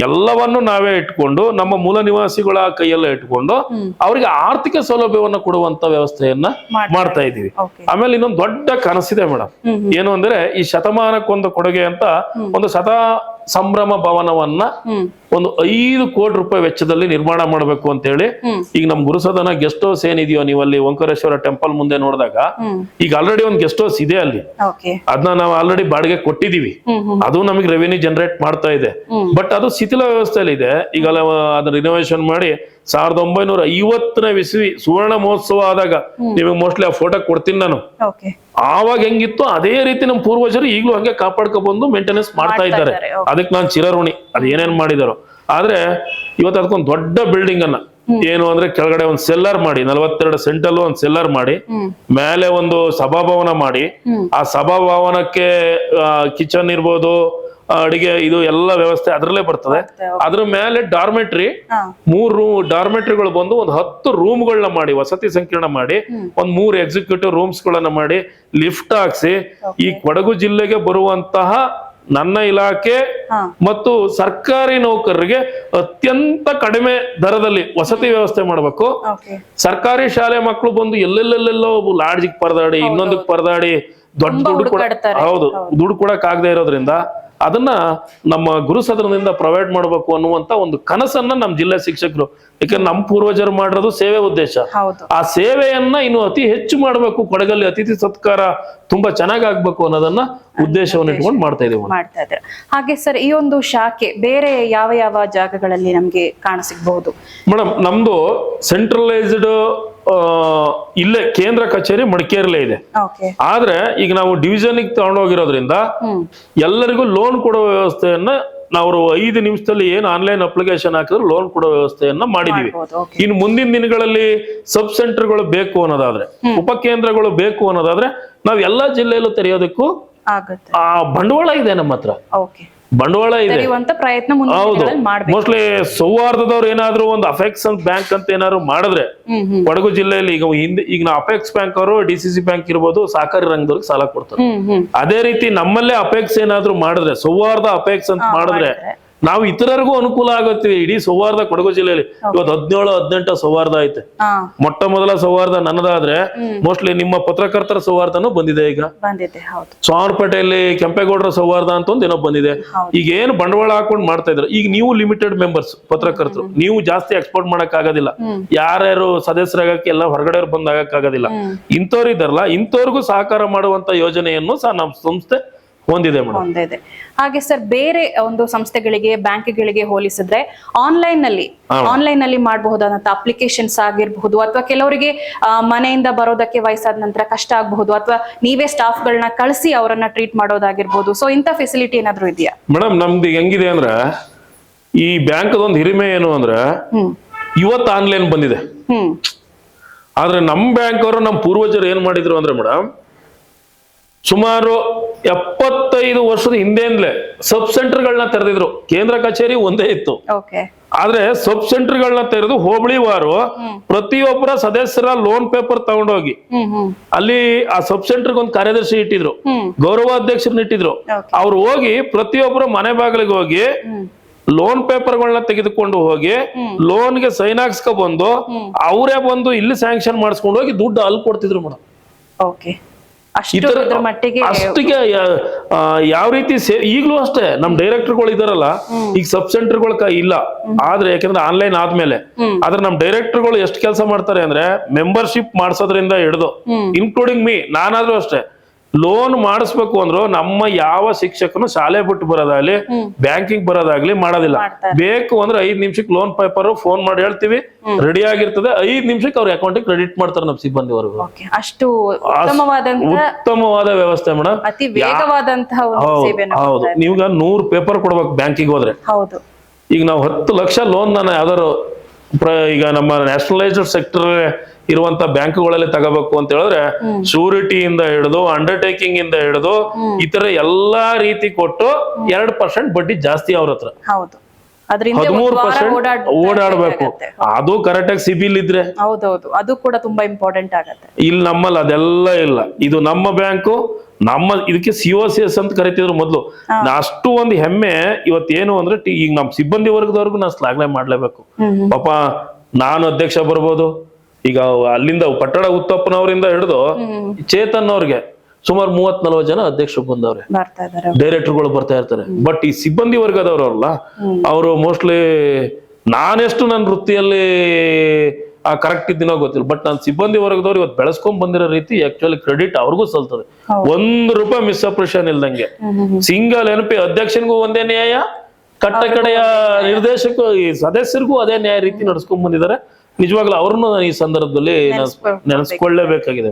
ಎಲ್ಲವನ್ನು ನಾವೇ ಇಟ್ಕೊಂಡು ನಮ್ಮ ಮೂಲ ನಿವಾಸಿಗಳ ಕೈಯಲ್ಲೇ ಇಟ್ಕೊಂಡು ಅವರಿಗೆ ಆರ್ಥಿಕ ಸೌಲಭ್ಯವನ್ನು ಕೊಡುವಂತ ವ್ಯವಸ್ಥೆಯನ್ನ ಮಾಡ್ತಾ ಇದೀವಿ. ಆಮೇಲೆ ಇನ್ನೊಂದು ದೊಡ್ಡ ಕನಸಿದೆ ಮೇಡಮ್. ಏನು ಅಂದ್ರೆ ಈ ಶತಮಾನಕ್ಕೊಂದು ಕೊಡುಗೆ ಅಂತ ಒಂದು ಸಂಭ್ರಮ ಭವನವನ್ನ ಒಂದು 5 ಕೋಟಿ ರೂಪಾಯಿ ವೆಚ್ಚದಲ್ಲಿ ನಿರ್ಮಾಣ ಮಾಡಬೇಕು ಅಂತ ಹೇಳಿ ಈಗ ನಮ್ ಗುರುಸದನ ಗೆಸ್ಟ್ ಹೌಸ್ ಏನಿದೆಯೋ, ನೀವು ಅಲ್ಲಿ ಓಂಕಾರೇಶ್ವರ ಟೆಂಪಲ್ ಮುಂದೆ ನೋಡಿದಾಗ ಈಗ ಆಲ್ರೆಡಿ ಒಂದು ಗೆಸ್ಟ್ ಹೌಸ್ ಇದೆ ಅಲ್ಲಿ. ಅದನ್ನ ನಾವು ಆಲ್ರೆಡಿ ಬಾಡಿಗೆ ಕೊಟ್ಟಿದೀವಿ. ಅದು ನಮಗೆ ರೆವಿನ್ಯೂ ಜನರೇಟ್ ಮಾಡ್ತಾ ಇದೆ. ಬಟ್ ಅದು ಶಿಥಿಲ ವ್ಯವಸ್ಥೆಯಲ್ಲಿ ಇದೆ. ಈಗ ಅದನ್ನ ರಿನೋವೇಷನ್ ಮಾಡಿ 1950ನೇ ಸುವರ್ಣ ಮಹೋತ್ಸವ ಆದಾಗ ನಿಮಗೆ ಮೋಸ್ಟ್ಲಿ ಆ ಫೋಟೋ ಕೊಡ್ತೀನಿ ನಾನು. ಆವಾಗ ಹೆಂಗಿತ್ತು ಅದೇ ರೀತಿ ನಮ್ಮ ಪೂರ್ವಜರು ಈಗಲೂ ಹಂಗೆ ಕಾಪಾಡ್ಕೊ ಬಂದು ಮೇಂಟೆನೆನ್ಸ್ ಮಾಡ್ತಾ ಇದ್ದಾರೆ. ಅದಕ್ಕೆ ನಾನು ಚಿರಋಣಿ. ಅದ್ ಏನೇನ್ ಮಾಡಿದಾರೋ. ಆದ್ರೆ ಇವತ್ತು ಅದಕ್ಕೊಂದು ದೊಡ್ಡ ಬಿಲ್ಡಿಂಗ್ ಅನ್ನ ಏನು ಅಂದ್ರೆ ಕೆಳಗಡೆ ಒಂದು ಸೆಲ್ಲರ್ ಮಾಡಿ 42 ಸೆಂಟಲ್ಲೂ ಒಂದು ಸೆಲ್ಲರ್ ಮಾಡಿ, ಮೇಲೆ ಒಂದು ಸಭಾಭವನ ಮಾಡಿ, ಆ ಸಭಾಭವನಕ್ಕೆ ಕಿಚನ್ ಇರ್ಬೋದು, ಅಡಿಗೆ ಇದು ಎಲ್ಲ ವ್ಯವಸ್ಥೆ ಅದ್ರಲ್ಲೇ ಬರ್ತದೆ. ಅದ್ರ ಮೇಲೆ ಡಾರ್ಮೆಟ್ರಿ 3 ಡಾರ್ಮೆಟ್ರಿಗಳು ಬಂದು ಒಂದು 10 ರೂಮ್ಗಳನ್ನ ಮಾಡಿ, ವಸತಿ ಸಂಕೀರ್ಣ ಮಾಡಿ, ಒಂದ್ 3 ಎಕ್ಸಿಕ್ಯೂಟಿವ್ ರೂಮ್ಸ್ ಗಳನ್ನ ಮಾಡಿ, ಲಿಫ್ಟ್ ಹಾಕ್ಸಿ ಈ ಕೊಡಗು ಜಿಲ್ಲೆಗೆ ಬರುವಂತಹ ನನ್ನ ಇಲಾಖೆ ಮತ್ತು ಸರ್ಕಾರಿ ನೌಕರರಿಗೆ ಅತ್ಯಂತ ಕಡಿಮೆ ದರದಲ್ಲಿ ವಸತಿ ವ್ಯವಸ್ಥೆ ಮಾಡಬೇಕು. ಸರ್ಕಾರಿ ಶಾಲೆ ಮಕ್ಕಳು ಬಂದು ಎಲ್ಲೆಲ್ಲೆಲ್ಲೋ ಲಾಡ್ಜಿಗೆ ಪರದಾಡಿ, ಇನ್ನೊಂದಕ್ಕೆ ಪರದಾಡಿ ದೊಡ್ಡ ದುಡ್ಡು ಕೊಡಕ್ ಆಗದೆ ಇರೋದ್ರಿಂದ ಅದನ್ನ ನಮ್ಮ ಗುರುಸದನದಿಂದ ಪ್ರೊವೈಡ್ ಮಾಡಬೇಕು ಅನ್ನುವಂತ ಒಂದು ಕನಸನ್ನ ನಮ್ಮ ಜಿಲ್ಲೆ ಶಿಕ್ಷಕರು, ಯಾಕಂದ್ರೆ ನಮ್ಮ ಪೂರ್ವಜರು ಮಾಡಿರೋದು ಸೇವೆ ಉದ್ದೇಶ. ಆ ಸೇವೆಯನ್ನ ಇನ್ನು ಅತಿ ಹೆಚ್ಚು ಮಾಡಬೇಕು, ಕೊಡಗಲ್ಲಿ ಅತಿಥಿ ಸತ್ಕಾರ ತುಂಬಾ ಚೆನ್ನಾಗಿ ಆಗ್ಬೇಕು ಅನ್ನೋದನ್ನ ಉದ್ದೇಶವನ್ನು ಇಟ್ಕೊಂಡು ಮಾಡ್ತಾ ಇದ್ದೀವಿ. ಹಾಗೆ ಸರ್, ಈ ಒಂದು ಶಾಖೆ ಬೇರೆ ಯಾವ ಯಾವ ಜಾಗಗಳಲ್ಲಿ ನಮ್ಗೆ ಕಾಣಸಿಗಬಹುದು? ಮೇಡಮ್, ನಮ್ದು ಸೆಂಟ್ರಲೈಸ್ಡ್ ಇಲ್ಲೇ ಕೇಂದ್ರ ಕಚೇರಿ ಮಡಿಕೇರಿಲೇ ಇದೆ. ಆದ್ರೆ ಈಗ ನಾವು ಡಿವಿಷನ್ ತಗೊಂಡೋಗಿರೋದ್ರಿಂದ ಎಲ್ಲರಿಗೂ ಲೋನ್ ಕೊಡೋ ವ್ಯವಸ್ಥೆಯನ್ನ ನಾವು 5 ನಿಮಿಷದಲ್ಲಿ ಏನು ಆನ್ಲೈನ್ ಅಪ್ಲಿಕೇಶನ್ ಹಾಕಿದ್ರೆ ಲೋನ್ ಕೊಡೋ ವ್ಯವಸ್ಥೆಯನ್ನ ಮಾಡಿದೀವಿ. ಮಾಡ್ಬೋದು, okay. ಇನ್ನು ಮುಂದಿನ ದಿನಗಳಲ್ಲಿ ಸಬ್ ಸೆಂಟರ್ಗಳು ಬೇಕು ಅನ್ನೋದಾದ್ರೆ, ಉಪಕೇಂದ್ರಗಳು ಬೇಕು ಅನ್ನೋದಾದ್ರೆ ನಾವು ಎಲ್ಲಾ ಜಿಲ್ಲೆಯಲ್ಲೂ ತೆರೆಯೋದಕ್ಕೂ ಆಗುತ್ತೆ. ಆ ಬಂಡವಾಳ ಇದೆ ನಮ್ಮ ಹತ್ರ, ಓಕೆ, ಬಂಡವಾಳ ಇದೆ. ತೆರೆಯುವಂತ ಪ್ರಯತ್ನ ಮುಂದಿನ ಹೌದು, ದಿನಗಳಲ್ಲಿ ಮಾಡ್ಬೇಕು. ಮೋಸ್ಟ್ಲಿ ಸೌಹಾರ್ದದವ್ರು ಏನಾದ್ರು ಒಂದು ಅಪೆಕ್ಸ್ ಬ್ಯಾಂಕ್ ಅಂತ ಏನಾದ್ರು ಮಾಡಿದ್ರೆ ಕೊಡಗು ಜಿಲ್ಲೆಯಲ್ಲಿ ಈಗ ನಾವು ಅಪೆಕ್ಸ್ ಬ್ಯಾಂಕ್ ಅವರು DCC ಬ್ಯಾಂಕ್ ಇರ್ಬೋದು, ಸಹಕಾರಿ ರಂಗದವ್ರಿಗೆ ಸಾಲ ಕೊಡ್ತಾರೆ. ಅದೇ ರೀತಿ ನಮ್ಮಲ್ಲೇ ಅಪೆಕ್ಸ್ ಏನಾದ್ರು ಮಾಡಿದ್ರೆ, ಸೌಹಾರ್ದ ಅಪೆಕ್ಸ್ ಅಂತ ಮಾಡಿದ್ರೆ ನಾವು ಇತರರಿಗೂ ಅನುಕೂಲ ಆಗುತ್ತೆ. ಇಡೀ ಸೌಹಾರ್ದ ಕೊಡಗು ಜಿಲ್ಲೆಯಲ್ಲಿ ಇವತ್ತು 17-18 ಸೌಹಾರ್ದ ಐತೆ. ಮೊಟ್ಟ ಮೊದಲ ಸೌಹಾರ್ದ ನನ್ನದಾದ್ರೆ ಮೋಸ್ಟ್ಲಿ ನಿಮ್ಮ ಪತ್ರಕರ್ತರ ಸೌಹಾರ್ದನೂ ಬಂದಿದೆ. ಈಗ ಬಂದಿದೆ, ಹೌದು. ಸೋಮವಾರಪೇಟೆಯಲ್ಲಿ ಕೆಂಪೇಗೌಡರ ಸೌಹಾರ್ದ ಅಂತ ಒಂದು ಏನೋ ಬಂದಿದೆ. ಈಗ ಏನು ಬಂಡವಾಳ ಹಾಕೊಂಡು ಮಾಡ್ತಾ ಇದ್ರು. ಈಗ ನೀವು ಲಿಮಿಟೆಡ್ ಮೆಂಬರ್ಸ್ ಪತ್ರಕರ್ತರು, ನೀವು ಜಾಸ್ತಿ ಎಕ್ಸ್ಪೋರ್ಟ್ ಮಾಡಕ್ ಆಗೋದಿಲ್ಲ. ಯಾರ್ಯಾರು ಸದಸ್ಯರಾಗಕ್ಕೆ ಎಲ್ಲ ಹೊರಗಡೆ ಬಂದ್ ಆಗಕ್ ಆಗೋದಿಲ್ಲ. ಇಂಥವ್ರು ಇದ್ದಾರಲ್ಲ, ಇಂಥವ್ರಿಗೂ ಸಹಕಾರ ಮಾಡುವಂತ ಯೋಜನೆಯನ್ನು ಸಹ ನಮ್ಮ ಸಂಸ್ಥೆ ಹೊಂದಿದೆ ಮೇಡಮ್. ಹೊಂದಿದೆ. ಹಾಗೆ ಸರ್, ಬೇರೆ ಒಂದು ಸಂಸ್ಥೆಗಳಿಗೆ, ಬ್ಯಾಂಕ್ಗಳಿಗೆ ಹೋಲಿಸಿದ್ರೆ ಆನ್ಲೈನ್ ನಲ್ಲಿ ಮಾಡಬಹುದಾದಂತ ಅಪ್ಲಿಕೇಶನ್ಸ್ ಆಗಿರಬಹುದು, ಅಥವಾ ಕೆಲವರಿಗೆ ಮನೆಯಿಂದ ಬರೋದಕ್ಕೆ ವಯಸ್ಸಾದ ನಂತರ ಕಷ್ಟ ಆಗಬಹುದು, ಅಥವಾ ನೀವೇ ಸ್ಟಾಫ್ ಗಳನ್ನ ಕಳಿಸಿ ಅವರನ್ನ ಟ್ರೀಟ್ ಮಾಡೋದಾಗಿರ್ಬೋದು. ಸೊ ಇಂಥ ಫೆಸಿಲಿಟಿ ಏನಾದ್ರು ಇದೆಯಾ ಮೇಡಮ್? ನಮ್ದು ಹೆಂಗಿದೆ ಅಂದ್ರೆ, ಈ ಬ್ಯಾಂಕ್ ಒಂದು ಹಿರಿಮೆ ಏನು ಅಂದ್ರೆ ಇವತ್ತು ಆನ್ಲೈನ್ ಬಂದಿದೆ. ಆದ್ರೆ ನಮ್ ಬ್ಯಾಂಕ್ ಅವರು, ನಮ್ಮ ಪೂರ್ವಜರು ಏನ್ ಮಾಡಿದ್ರು ಅಂದ್ರೆ ಮೇಡಮ್, ಸುಮಾರು 75 ವರ್ಷದ ಹಿಂದೆಯಿಂದಲೇ ಸಬ್ ಸೆಂಟರ್ಗಳನ್ನ ತೆರೆದಿದ್ರು. ಕೇಂದ್ರ ಕಚೇರಿ ಒಂದೇ ಇತ್ತು, ಆದ್ರೆ ಸಬ್ ಸೆಂಟರ್ಗಳನ್ನ ತೆರೆದು ಹೋಬಳಿವಾರು ಪ್ರತಿಯೊಬ್ಬರ ಸದಸ್ಯರ ಲೋನ್ ಪೇಪರ್ ತಗೊಂಡೋಗಿ ಅಲ್ಲಿ ಆ ಸಬ್ ಸೆಂಟರ್ ಒಂದು ಕಾರ್ಯದರ್ಶಿ ಇಟ್ಟಿದ್ರು, ಗೌರವಾಧ್ಯಕ್ಷರನ್ನ ಇಟ್ಟಿದ್ರು. ಅವ್ರು ಹೋಗಿ ಪ್ರತಿಯೊಬ್ಬರ ಮನೆ ಬಾಗಿಲಿಗೆ ಹೋಗಿ ಲೋನ್ ಪೇಪರ್ಗಳನ್ನ ತೆಗೆದುಕೊಂಡು ಹೋಗಿ ಲೋನ್ಗೆ ಸೈನ್ ಹಾಕ್ಸ್ಕೊ ಬಂದು ಅವರೇ ಬಂದು ಇಲ್ಲಿ ಸ್ಯಾಂಕ್ಷನ್ ಮಾಡಿಸ್ಕೊಂಡು ಹೋಗಿ ದುಡ್ಡು ಅಲ್ಲಿ ಕೊಡ್ತಿದ್ರು ಮೇಡಮ್. ಅಷ್ಟಿಗೆ ಯಾವ ರೀತಿ ಈಗಲೂ ಅಷ್ಟೇ ನಮ್ ಡೈರೆಕ್ಟರ್ಗಳು ಇದಾರಲ್ಲ, ಈಗ ಸಬ್ ಸೆಂಟರ್ಗಳ ಇಲ್ಲ. ಆದ್ರೆ ಯಾಕಂದ್ರೆ ಆನ್ಲೈನ್ ಆದ್ಮೇಲೆ, ಆದ್ರೆ ನಮ್ ಡೈರೆಕ್ಟರ್ಗಳು ಎಷ್ಟು ಕೆಲಸ ಮಾಡ್ತಾರೆ ಅಂದ್ರೆ, ಮೆಂಬರ್ಶಿಪ್ ಮಾಡ್ಸೋದ್ರಿಂದ ಹಿಡಿದು ಇನ್ಕ್ಲೂಡಿಂಗ್ ಮೀ, ನಾನಾದ್ರೂ ಅಷ್ಟೇ, ಲೋನ್ ಮಾಡಿಸ್ಬೇಕು ಅಂದ್ರು ನಮ್ಮ ಯಾವ ಶಿಕ್ಷಕನು ಶಾಲೆ ಬಿಟ್ಟು ಬರೋದಾಗ್ಲಿ, ಬ್ಯಾಂಕಿಂಗ್ ಬರೋದಾಗ್ಲಿ ಮಾಡೋದಿಲ್ಲ. ಬೇಕು ಅಂದ್ರೆ 5 ನಿಮಿಷಕ್ಕೆ ಲೋನ್ ಪೇಪರ್ ಫೋನ್ ಮಾಡಿ ಹೇಳ್ತೀವಿ, ರೆಡಿ ಆಗಿರ್ತದೆ. 5 ನಿಮಿಷಕ್ಕೆ ಅವ್ರ ಅಕೌಂಟಿಗೆ ಕ್ರೆಡಿಟ್ ಮಾಡ್ತಾರೆ ನಮ್ಮ ಸಿಬ್ಬಂದಿವರೆಗೂ. ಅಷ್ಟು ಉತ್ತಮವಾದ ವ್ಯವಸ್ಥೆ ಮೇಡಮ್. ಹೌದು, ನೀವಾಗ 100 ಪೇಪರ್ ಕೊಡ್ಬೇಕು ಬ್ಯಾಂಕಿಗೆ ಹೋದ್ರೆ. ಈಗ ನಾವು 10 ಲಕ್ಷ ಲೋನ್ ನಾನು ಯಾವ್ದಾರು ಈಗ ನಮ್ಮ ನ್ಯಾಷನಲೈಸ್ಡ್ ಸೆಕ್ಟರ್ ಇರುವಂತ ಬ್ಯಾಂಕ್ಗಳಲ್ಲಿ ತಗೋಬೇಕು ಅಂತ ಹೇಳಿದ್ರೆ, ಶೂರಿಟಿಯಿಂದ ಹಿಡಿದು ಅಂಡರ್ಟೇಕಿಂಗ್ ಇಂದ ಹಿಡಿದು ಇತರ ಎಲ್ಲಾ ರೀತಿ ಕೊಟ್ಟು 2% ಬಡ್ಡಿ ಜಾಸ್ತಿ ಅವ್ರ ಹತ್ರ. 13% ಓಡಾಡ್ಬೇಕು. ಅದು ಕರೆಕ್ಟ್ ಆಗಿ ಸಿಬಿಲ್ ಇದ್ರೆ, ಅದು ಕೂಡ ತುಂಬಾ ಇಂಪಾರ್ಟೆಂಟ್ ಆಗುತ್ತೆ. ಇಲ್ಲಿ ನಮ್ಮಲ್ಲಿ ಅದೆಲ್ಲ ಇಲ್ಲ. ಇದು ನಮ್ಮ ಬ್ಯಾಂಕು, ಇದಕ್ಕೆ COCS ಅಂತ ಕರಿತಿದ್ರು ಮೊದ್ಲು. ಅಷ್ಟು ಒಂದು ಹೆಮ್ಮೆ ಇವತ್ತೇನು ಅಂದ್ರೆ, ಈಗ ನಮ್ ಸಿಬ್ಬಂದಿ ವರ್ಗದವ್ರಿಗೂ ನಾವು ಶ್ಲಾಘನೆ ಮಾಡ್ಲೇಬೇಕು. ಪಾಪ ನಾನು ಅಧ್ಯಕ್ಷ ಬರ್ಬೋದು, ಈಗ ಅಲ್ಲಿಂದ ಪಟ್ಟಣ ಉತ್ತಪ್ಪನವರಿಂದ ಹಿಡಿದು ಚೇತನ್ ಅವ್ರಿಗೆ ಸುಮಾರು 30-40 ಜನ ಅಧ್ಯಕ್ಷರು ಬಂದವ್ರೆ, ಡೈರೆಕ್ಟರ್ಗಳು ಬರ್ತಾ ಇರ್ತಾರೆ. ಬಟ್ ಈ ಸಿಬ್ಬಂದಿ ವರ್ಗದವ್ರಲ್ಲ, ಅವರು ಮೋಸ್ಟ್ಲಿ ನಾನೆಷ್ಟು ನನ್ನ ವೃತ್ತಿಯಲ್ಲಿ ಕರೆಕ್ಟ್ ಇದ್ದೀನೋ ಗೊತ್ತಿಲ್ಲ, ಬಟ್ ನಾನು ಸಿಬ್ಬಂದಿ ವರ್ಗದವ್ರು ಇವತ್ತು ಬೆಳೆಸ್ಕೊಂಡ್ ಬಂದಿರೋ ರೀತಿ ಆಕ್ಚುಲಿ ಕ್ರೆಡಿಟ್ ಅವ್ರಿಗೂ ಸಲ್ತದೆ. 1 ರೂಪಾಯಿ ಮಿಸ್ಅಪ್ರೇಷನ್ ಇಲ್ದಂಗೆ. ಸಿಂಗಲ್ NP ಅಧ್ಯಕ್ಷನಿಗೂ ಒಂದೇ ನ್ಯಾಯ, ಕಡೆಯ ನಿರ್ದೇಶಕ ಈ ಸದಸ್ಯರಿಗೂ ಅದೇ ನ್ಯಾಯ ರೀತಿ ನಡ್ಸ್ಕೊಂಡ್ ಬಂದಿದ್ದಾರೆ. ನಿಜವಾಗ್ಲೂ ಅವ್ರನ್ನು ಈ ಸಂದರ್ಭದಲ್ಲಿ ನೆನೆಸ್ಕೊಳ್ಳೇಬೇಕಾಗಿದೆ.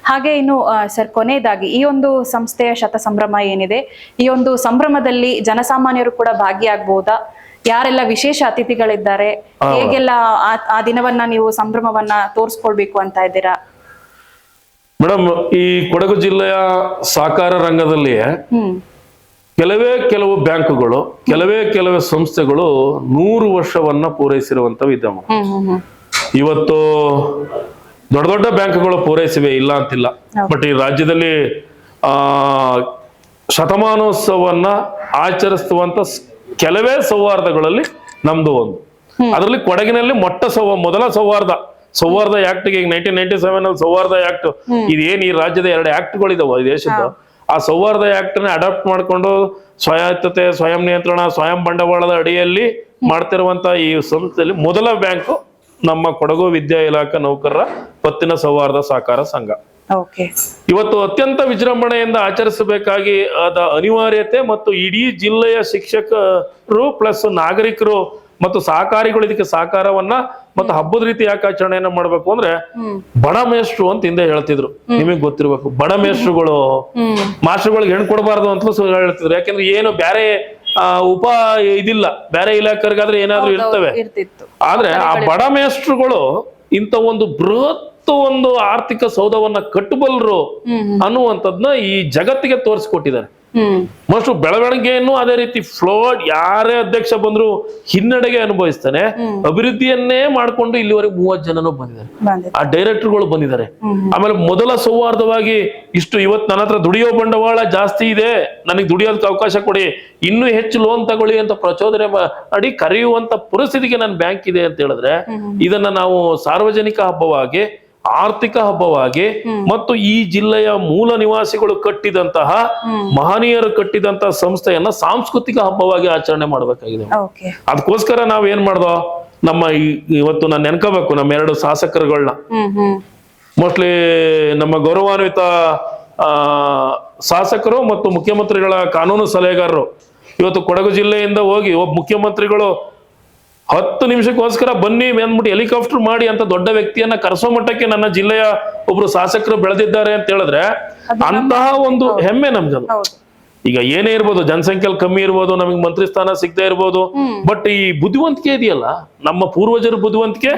ಹಾಗೆ ಇನ್ನು ಸರ್, ಕೊನೆಯದಾಗಿ ಈ ಒಂದು ಸಂಸ್ಥೆಯ ಶತ ಸಂಭ್ರಮ ಏನಿದೆ, ಈ ಒಂದು ಸಂಭ್ರಮದಲ್ಲಿ ಜನಸಾಮಾನ್ಯರು ಕೂಡ ಭಾಗಿಯಾಗಬಹುದಾ? ಯಾರೆಲ್ಲ ವಿಶೇಷ ಅತಿಥಿಗಳಿದ್ದಾರೆ? ಹೇಗೆಲ್ಲ ಆ ದಿನವನ್ನ ನೀವು ಸಂಭ್ರಮವನ್ನ ತೋರಿಸ್ಕೊಳ್ಬೇಕು ಅಂತ ಇದ್ದೀರಾ? ಮೇಡಮ್, ಈ ಕೊಡಗು ಜಿಲ್ಲೆಯ ಸಹಕಾರ ರಂಗದಲ್ಲಿ ಕೆಲವು ಬ್ಯಾಂಕುಗಳು, ಕೆಲವೇ ಸಂಸ್ಥೆಗಳು 100 ವರ್ಷವನ್ನ ಪೂರೈಸಿರುವಂತವು ಇದ್ದಾವೆ. ಇವತ್ತು ದೊಡ್ಡ ಬ್ಯಾಂಕ್ಗಳು ಪೂರೈಸಿವೆ, ಇಲ್ಲ ಅಂತಿಲ್ಲ. ಬಟ್ ಈ ರಾಜ್ಯದಲ್ಲಿ ಶತಮಾನೋತ್ಸವನ್ನ ಆಚರಿಸುವಂತ ಕೆಲವೇ ಸೌಹಾರ್ದಗಳಲ್ಲಿ ನಮ್ದು ಒಂದು. ಅದರಲ್ಲಿ ಕೊಡಗಿನಲ್ಲಿ ಮೊದಲ ಸೌಹಾರ್ದ ಆಕ್ಟ್, ಈಗ 1997 ಅಲ್ಲಿ ಸೌಹಾರ್ದ ಆಕ್ಟ್, ಇದೇನ್ ಈ ರಾಜ್ಯದ 2 ಆಕ್ಟ್ಗಳಿದಾವೆ ಈ ದೇಶದ, ಆ ಸೌಹಾರ್ದ ಆಕ್ಟ್ ನ ಅಡಾಪ್ಟ್ ಮಾಡ್ಕೊಂಡು ಸ್ವಾಯತ್ತತೆ, ಸ್ವಯಂ ನಿಯಂತ್ರಣ, ಸ್ವಯಂ ಬಂಡವಾಳದ ಅಡಿಯಲ್ಲಿ ಮಾಡ್ತಿರುವಂತ ಈ ಸಂಸ್ಥೆಯಲ್ಲಿ ಮೊದಲ ಬ್ಯಾಂಕು ನಮ್ಮ ಕೊಡಗು ವಿದ್ಯಾ ಇಲಾಖಾ ನೌಕರರ ಪತ್ತಿನ ಸೌಹಾರ್ದ ಸಹಕಾರ ಸಂಘ. ಇವತ್ತು ಅತ್ಯಂತ ವಿಜೃಂಭಣೆಯಿಂದ ಆಚರಿಸಬೇಕಾಗಿ ಆದ ಅನಿವಾರ್ಯತೆ ಮತ್ತು ಇಡೀ ಜಿಲ್ಲೆಯ ಶಿಕ್ಷಕರು ಪ್ಲಸ್ ನಾಗರಿಕರು ಮತ್ತು ಸಹಕಾರಿಗಳು ಇದಕ್ಕೆ ಸಹಕಾರವನ್ನ ಮತ್ತು ಹಬ್ಬದ ರೀತಿ ಯಾಕೆ ಆಚರಣೆಯನ್ನ ಮಾಡ್ಬೇಕು ಅಂದ್ರೆ, ಬಡ ಮೇಷ್ಟ್ರು ಅಂತ ಹಿಂದೆ ಹೇಳ್ತಿದ್ರು, ನಿಮಗ್ ಗೊತ್ತಿರ್ಬೇಕು. ಬಡ ಮೇಷ್ಟ್ರುಗಳು ಮಾಸ್ಟರ್ಗಳಿಗೆ ಹೆಣ್ ಕೊಡಬಾರ್ದು ಅಂತಲೂ ಹೇಳ್ತಿದ್ರು. ಯಾಕಂದ್ರೆ ಏನು ಬ್ಯಾರೆ ಉಪ ಇದಿಲ್ಲ, ಬೇರೆ ಇಲಾಖೆಗಾದ್ರೆ ಏನಾದ್ರೂ ಇರ್ತವೆ. ಇರ್ತಿತ್ತು. ಆದ್ರೆ ಆ ಬಡ ಮೇಷ್ಟ್ರುಗಳು ಇಂಥ ಒಂದು ಬೃಹತ್ ಒಂದು ಆರ್ಥಿಕ ಸೌಧವನ್ನ ಕಟ್ಟಬಲ್ಲರು ಅನ್ನುವಂಥದ್ನ ಈ ಜಗತ್ತಿಗೆ ತೋರಿಸ್ಕೊಟ್ಟಿದ್ದಾರೆ. ಮೋಸ್ಟ್ ಬೆಳವಣಿಗೆಯನ್ನು ಅದೇ ರೀತಿ ಫ್ಲೋಡ್, ಯಾರೇ ಅಧ್ಯಕ್ಷ ಬಂದ್ರು ಹಿನ್ನಡೆಗೆ ಅನುಭವಿಸ್ತಾನೆ, ಅಭಿವೃದ್ಧಿಯನ್ನೇ ಮಾಡ್ಕೊಂಡು ಇಲ್ಲಿವರೆಗೆ 30 ಜನನು ಬಂದಿದ್ದಾರೆ, ಆ ಡೈರೆಕ್ಟರ್ಗಳು ಬಂದಿದ್ದಾರೆ. ಆಮೇಲೆ ಮೊದಲ ಸೌಹಾರ್ದವಾಗಿ ಇಷ್ಟು ಇವತ್ತು ನನ್ನ ಹತ್ರ ದುಡಿಯೋ ಬಂಡವಾಳ ಜಾಸ್ತಿ ಇದೆ, ನನಗೆ ದುಡಿಯೋದಕ್ಕೆ ಅವಕಾಶ ಕೊಡಿ, ಇನ್ನೂ ಹೆಚ್ಚು ಲೋನ್ ತಗೊಳ್ಳಿ ಅಂತ ಪ್ರಚೋದನೆ ಮಾಡಿ ಕರೆಯುವಂತ ಪರಿಸ್ಥಿತಿಗೆ ನನ್ನ ಬ್ಯಾಂಕ್ ಇದೆ ಅಂತ ಹೇಳಿದ್ರೆ, ಇದನ್ನ ನಾವು ಸಾರ್ವಜನಿಕ ಹಬ್ಬವಾಗಿ, ಆರ್ಥಿಕ ಹಬ್ಬವಾಗಿ ಮತ್ತು ಈ ಜಿಲ್ಲೆಯ ಮೂಲ ನಿವಾಸಿಗಳು ಕಟ್ಟಿದಂತಹ ಮಹನೀಯರು ಕಟ್ಟಿದಂತಹ ಸಂಸ್ಥೆಯನ್ನ ಸಾಂಸ್ಕೃತಿಕ ಹಬ್ಬವಾಗಿ ಆಚರಣೆ ಮಾಡಬೇಕಾಗಿದೆ. ಅದಕ್ಕೋಸ್ಕರ ನಾವ್ ಏನ್ ಮಾಡ್ದೋ, ನಮ್ಮ ಇವತ್ತು ನಾನು ನೆನ್ಕೋಬೇಕು ನಮ್ಮ 2 ಶಾಸಕರುಗಳನ್ನ. ಮೋಸ್ಟ್ಲಿ ನಮ್ಮ ಗೌರವಾನ್ವಿತ ಶಾಸಕರು ಮತ್ತು ಮುಖ್ಯಮಂತ್ರಿಗಳ ಕಾನೂನು ಸಲಹೆಗಾರರು ಇವತ್ತು ಕೊಡಗು ಜಿಲ್ಲೆಯಿಂದ ಹೋಗಿ ಒಬ್ಬ ಮುಖ್ಯಮಂತ್ರಿಗಳು 10 ನಿಮಿಷಕ್ಕೋಸ್ಕರ ಬನ್ನಿ ಅಂದ್ಬಿಟ್ಟು ಹೆಲಿಕಾಪ್ಟರ್ ಮಾಡಿ ಅಂತ ದೊಡ್ಡ ವ್ಯಕ್ತಿಯನ್ನ ಕರೆಸೋ ಮಟ್ಟಕ್ಕೆ ನನ್ನ ಜಿಲ್ಲೆಯ ಒಬ್ರು ಶಾಸಕರು ಬೆಳೆದಿದ್ದಾರೆ ಅಂತ ಹೇಳಿದ್ರೆ ಅಂತಹ ಒಂದು ಹೆಮ್ಮೆ ನಮ್ಗದು. ಈಗ ಏನೇ ಇರ್ಬೋದು, ಜನಸಂಖ್ಯೆಯಲ್ಲಿ ಕಮ್ಮಿ ಇರ್ಬೋದು, ನಮಗೆ ಮಂತ್ರಿ ಸ್ಥಾನ ಸಿಗದೆ ಇರ್ಬೋದು, ಬಟ್ ಈ ಬುದ್ಧಿವಂತಿಕೆ ಇದೆಯಲ್ಲ, ನಮ್ಮ ಪೂರ್ವಜರ ಬುದ್ಧಿವಂತಿಕೆ,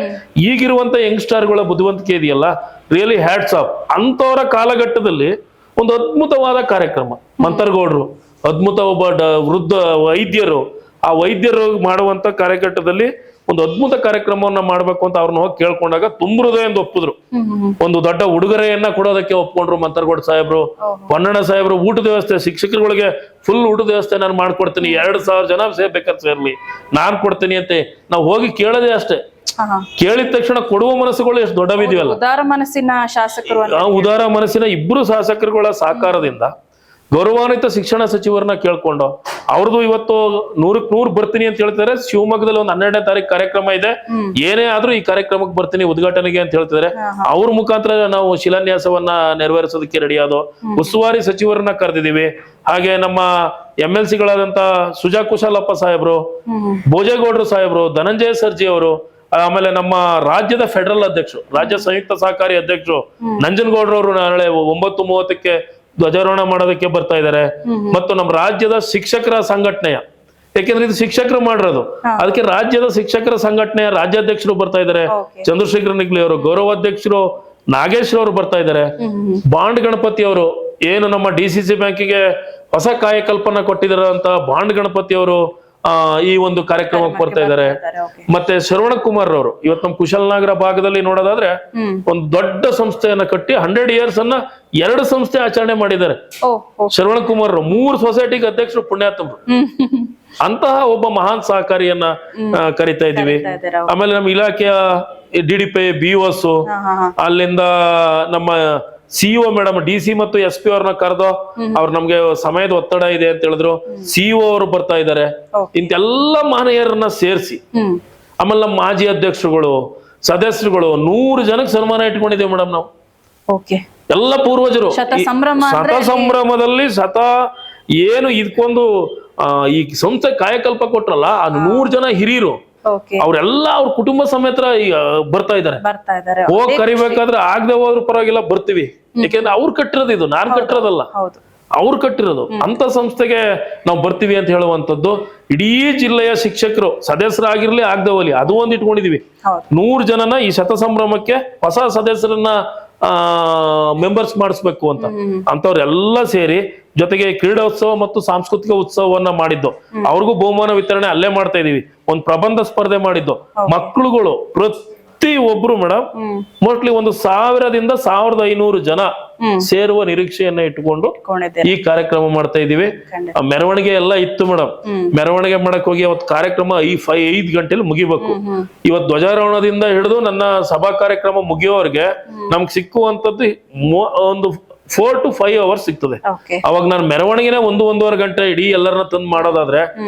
ಈಗಿರುವಂತ ಯಂಗ್ಸ್ಟರ್ಗಳ ಬುದ್ಧಿವಂತಿಕೆ ಇದೆಯಲ್ಲ, ರಿಯಲಿ ಹ್ಯಾಟ್ಸ್ ಆಫ್. ಅಂತವರ ಕಾಲಘಟ್ಟದಲ್ಲಿ ಒಂದು ಅದ್ಭುತವಾದ ಕಾರ್ಯಕ್ರಮ, ಮಂತರ್ಗೌಡ್ರು ಅದ್ಭುತ, ಒಬ್ಬ ವೃದ್ಧ ವೈದ್ಯರು, ಆ ವೈದ್ಯರು ಮಾಡುವಂತ ಕಾರ್ಯಘಟ್ಟದಲ್ಲಿ ಒಂದು ಅದ್ಭುತ ಕಾರ್ಯಕ್ರಮವನ್ನ ಮಾಡ್ಬೇಕು ಅಂತ ಅವ್ರನ್ನ ಹೋಗಿ ಕೇಳ್ಕೊಂಡಾಗ ತುಂಬ ಹೃದಯದಿಂದ ಒಪ್ಪಿದ್ರು. ಒಂದು ದೊಡ್ಡ ಉಡುಗೊರೆಯನ್ನ ಕೊಡೋದಕ್ಕೆ ಒಪ್ಕೊಂಡ್ರು ಮಂತರ್ಗೌಡ ಸಾಹೇಬ್ರು, ಪೊನ್ನಣ್ಣ ಸಾಹೇಬ್ರು. ಊಟದ ವ್ಯವಸ್ಥೆ, ಶಿಕ್ಷಕರುಗಳಿಗೆ ಫುಲ್ ಊಟದ ವ್ಯವಸ್ಥೆ ನಾನು ಮಾಡ್ಕೊಡ್ತೀನಿ, 2000 ಜನ ಬೇಕಾದ್ರೆ ಸೇರ್ಲಿ, ನಾನ್ ಕೊಡ್ತೀನಿ ಅಂತ ನಾವು ಹೋಗಿ ಕೇಳೋದೇ ಅಷ್ಟೇ. ಕೇಳಿದ ತಕ್ಷಣ ಕೊಡುವ ಮನಸ್ಸುಗಳು ಎಷ್ಟು ದೊಡ್ಡವಿದೆಯಲ್ಲ, ಉದಾರ ಮನಸ್ಸಿನ ಶಾಸಕರು, ಉದಾರ ಮನಸ್ಸಿನ 2 ಶಾಸಕರುಗಳ ಸಹಕಾರದಿಂದ ಗೌರವಾನ್ವಿತ ಶಿಕ್ಷಣ ಸಚಿವರನ್ನ ಕೇಳ್ಕೊಂಡು ಅವ್ರದ್ದು ಇವತ್ತು 100ಕ್ಕೆ 100 ಬರ್ತೀನಿ ಅಂತ ಹೇಳ್ತಾರೆ. ಶಿವಮೊಗ್ಗದಲ್ಲಿ ಒಂದು 12ನೇ ತಾರೀಕು ಕಾರ್ಯಕ್ರಮ ಇದೆ, ಏನೇ ಆದ್ರೂ ಈ ಕಾರ್ಯಕ್ರಮಕ್ಕೆ ಬರ್ತೀನಿ ಉದ್ಘಾಟನೆಗೆ ಅಂತ ಹೇಳ್ತಿದ್ದಾರೆ. ಅವ್ರ ಮುಖಾಂತರ ನಾವು ಶಿಲಾನ್ಯಾಸವನ್ನ ನೆರವೇರಿಸೋದಕ್ಕೆ ರೆಡಿ ಆದೋ. ಉಸ್ತುವಾರಿ ಸಚಿವರನ್ನ ಕರೆದಿದ್ದೀವಿ. ಹಾಗೆ ನಮ್ಮ MLC ಗಳಾದಂತ ಸುಜಾ ಕುಶಾಲಪ್ಪ ಸಾಹೇಬ್ರು, ಭೋಜೇಗೌಡರು ಸಾಹೇಬ್ರು, ಧನಂಜಯ ಸರ್ಜಿ ಅವರು, ಆಮೇಲೆ ನಮ್ಮ ರಾಜ್ಯದ ಫೆಡರಲ್ ಅಧ್ಯಕ್ಷರು, ರಾಜ್ಯ ಸಂಯುಕ್ತ ಸಹಕಾರಿ ಅಧ್ಯಕ್ಷರು ನಂಜನಗೌಡರವರು ನಾಳೆ 9:30ಕ್ಕೆ ಧ್ವಜಾರೋಹಣ ಮಾಡೋದಕ್ಕೆ ಬರ್ತಾ ಇದ್ದಾರೆ. ಮತ್ತು ನಮ್ಮ ರಾಜ್ಯದ ಶಿಕ್ಷಕರ ಸಂಘಟನೆಯ, ಯಾಕೆಂದ್ರೆ ಇದು ಶಿಕ್ಷಕರು ಮಾಡಿರೋದು, ಅದಕ್ಕೆ ರಾಜ್ಯದ ಶಿಕ್ಷಕರ ಸಂಘಟನೆಯ ರಾಜ್ಯಾಧ್ಯಕ್ಷರು ಬರ್ತಾ ಇದ್ದಾರೆ. ಚಂದ್ರಶೇಖರ್ ನಿಗ್ಲಿ ಅವರು, ಗೌರವಾಧ್ಯಕ್ಷರು ನಾಗೇಶ್ ಅವರು ಬರ್ತಾ ಇದ್ದಾರೆ. ಬಾಂಡ್ ಗಣಪತಿ ಅವರು, ಏನು ನಮ್ಮ DCC ಬ್ಯಾಂಕಿಗೆ ಹೊಸ ಕಾಯಕಲ್ಪನ ಕೊಟ್ಟಿದ್ದಾರಂತ ಬಾಂಡ್ ಗಣಪತಿ ಅವರು ಈ ಒಂದು ಕಾರ್ಯಕ್ರಮಕ್ಕೆ ಬರ್ತಾ ಇದ್ದಾರೆ. ಮತ್ತೆ ಶ್ರವಣ ಕುಮಾರ್ ಅವರು ಇವತ್ತು ನಮ್ಮ ಕುಶಾಲನಗರ ಭಾಗದಲ್ಲಿ ನೋಡೋದಾದ್ರೆ ಒಂದು ದೊಡ್ಡ ಸಂಸ್ಥೆಯನ್ನ ಕಟ್ಟಿ 100 years ಅನ್ನ 2 ಸಂಸ್ಥೆ ಆಚರಣೆ ಮಾಡಿದ್ದಾರೆ. ಶ್ರವಣ ಕುಮಾರ್ 3 ಸೊಸೈಟಿಗೆ ಅಧ್ಯಕ್ಷರು, ಪುಣ್ಯಾತ್ಮರು. ಅಂತಹ ಒಬ್ಬ ಮಹಾನ್ ಸಹಕಾರಿಯನ್ನ ಕರಿತಾ ಇದ್ದೀವಿ. ಆಮೇಲೆ ನಮ್ಮ ಇಲಾಖೆಯ DDP BOS, ಅಲ್ಲಿಂದ ನಮ್ಮ CEO ಮೇಡಮ್, DC ಮತ್ತು SP ಅವ್ರನ್ನ ಕರೆದು ಅವ್ರು ನಮ್ಗೆ ಸಮಯದ ಒತ್ತಡ ಇದೆ ಅಂತ ಹೇಳಿದ್ರು. CEO ಅವರು ಬರ್ತಾ ಇದ್ದಾರೆ. ಇಂತೆಲ್ಲ ಮಹನೀಯರನ್ನ ಸೇರಿಸಿ, ಆಮೇಲೆ ನಮ್ಮ ಮಾಜಿ ಅಧ್ಯಕ್ಷರುಗಳು, ಸದಸ್ಯರುಗಳು 100 ಜನಕ್ಕೆ ಸನ್ಮಾನ ಇಟ್ಕೊಂಡಿದ್ದೇವೆ ಮೇಡಮ್ ನಾವು. ಎಲ್ಲ ಪೂರ್ವಜರು ಶತ ಸಂಭ್ರಮದಲ್ಲಿ ಏನು ಇದಕ್ಕೊಂದು ಈ ಸಂಸ್ಥೆ ಕಾಯಕಲ್ಪ ಕೊಟ್ರಲ್ಲ, ಆ 100 ಜನ ಹಿರಿಯರು ಅವರೆಲ್ಲ ಅವ್ರ ಕುಟುಂಬ ಸಮೇತ ಬರ್ತಾ ಇದ್ದಾರೆ. ಹೋಗಿ ಕರಿಬೇಕಾದ್ರೆ ಆಗದೆ ಹೋದ್ರು ಪರವಾಗಿಲ್ಲ, ಬರ್ತೀವಿ. ಯಾಕೆಂದ್ರೆ ಅವ್ರು ಕಟ್ಟಿರೋದು, ಇದು ನಾನ್ ಕಟ್ಟಿರೋದಲ್ಲ, ಅವ್ರು ಕಟ್ಟಿರೋದು. ಅಂತ ಸಂಸ್ಥೆಗೆ ನಾವು ಬರ್ತೀವಿ ಅಂತ ಹೇಳುವಂತದ್ದು. ಇಡೀ ಜಿಲ್ಲೆಯ ಶಿಕ್ಷಕರು ಸದಸ್ಯರಾಗಿರ್ಲಿ ಆಗದೆ ಹೋಗ್ಲಿ, ಅದು ಒಂದು ಇಟ್ಕೊಂಡಿದೀವಿ. 100 ಜನನ ಈ ಶತ ಸಂಭ್ರಮಕ್ಕೆ ಹೊಸ ಸದಸ್ಯರನ್ನ ಮೆಂಬರ್ಸ್ ಮಾಡಿಸ್ಬೇಕು ಅಂತ. ಅಂತವ್ರೆಲ್ಲ ಸೇರಿ ಜೊತೆಗೆ ಕ್ರೀಡೋತ್ಸವ ಮತ್ತು ಸಾಂಸ್ಕೃತಿಕ ಉತ್ಸವವನ್ನ ಮಾಡಿದ್ದು, ಅವ್ರಿಗೂ ಬಹುಮಾನ ವಿತರಣೆ ಅಲ್ಲೇ ಮಾಡ್ತಾ ಇದೀವಿ. ಒಂದು ಪ್ರಬಂಧ ಸ್ಪರ್ಧೆ ಮಾಡಿದ್ದು. ಮಕ್ಕಳುಗಳು ಪ್ರತಿ ಒಬ್ರು ಮೇಡಮ್ ಮೋಸ್ಟ್ಲಿ 1000ದಿಂದ 1500 ಜನ ಸೇರುವ ನಿರೀಕ್ಷೆಯನ್ನ ಇಟ್ಟುಕೊಂಡು ಈ ಕಾರ್ಯಕ್ರಮ ಮಾಡ್ತಾ ಇದೀವಿ. ಮೆರವಣಿಗೆ ಎಲ್ಲ ಇತ್ತು ಮೇಡಮ್. ಮೆರವಣಿಗೆ ಮಾಡಕ್ ಹೋಗಿ ಅವತ್ತು ಕಾರ್ಯಕ್ರಮ 5 ಗಂಟೆಲಿ ಮುಗಿಬೇಕು. ಇವತ್ತು ಧ್ವಜಾರೋಹಣದಿಂದ ಹಿಡಿದು ನನ್ನ ಸಭಾ ಕಾರ್ಯಕ್ರಮ ಮುಗಿಯೋವರೆಗೆ ನಮ್ಗೆ ಸಿಕ್ಕುವಂತದ್ದು ಒಂದು 4 to 5 hours ಸಿಗ್ತದೆ. ಅವಾಗ ನಾನು ಮೆರವಣಿಗೆನೆ 1-1.5 ಗಂಟೆ ಇಡೀ ಎಲ್ಲರನ್ನ ತಂದು ಮಾಡೋದಾದ್ರೆ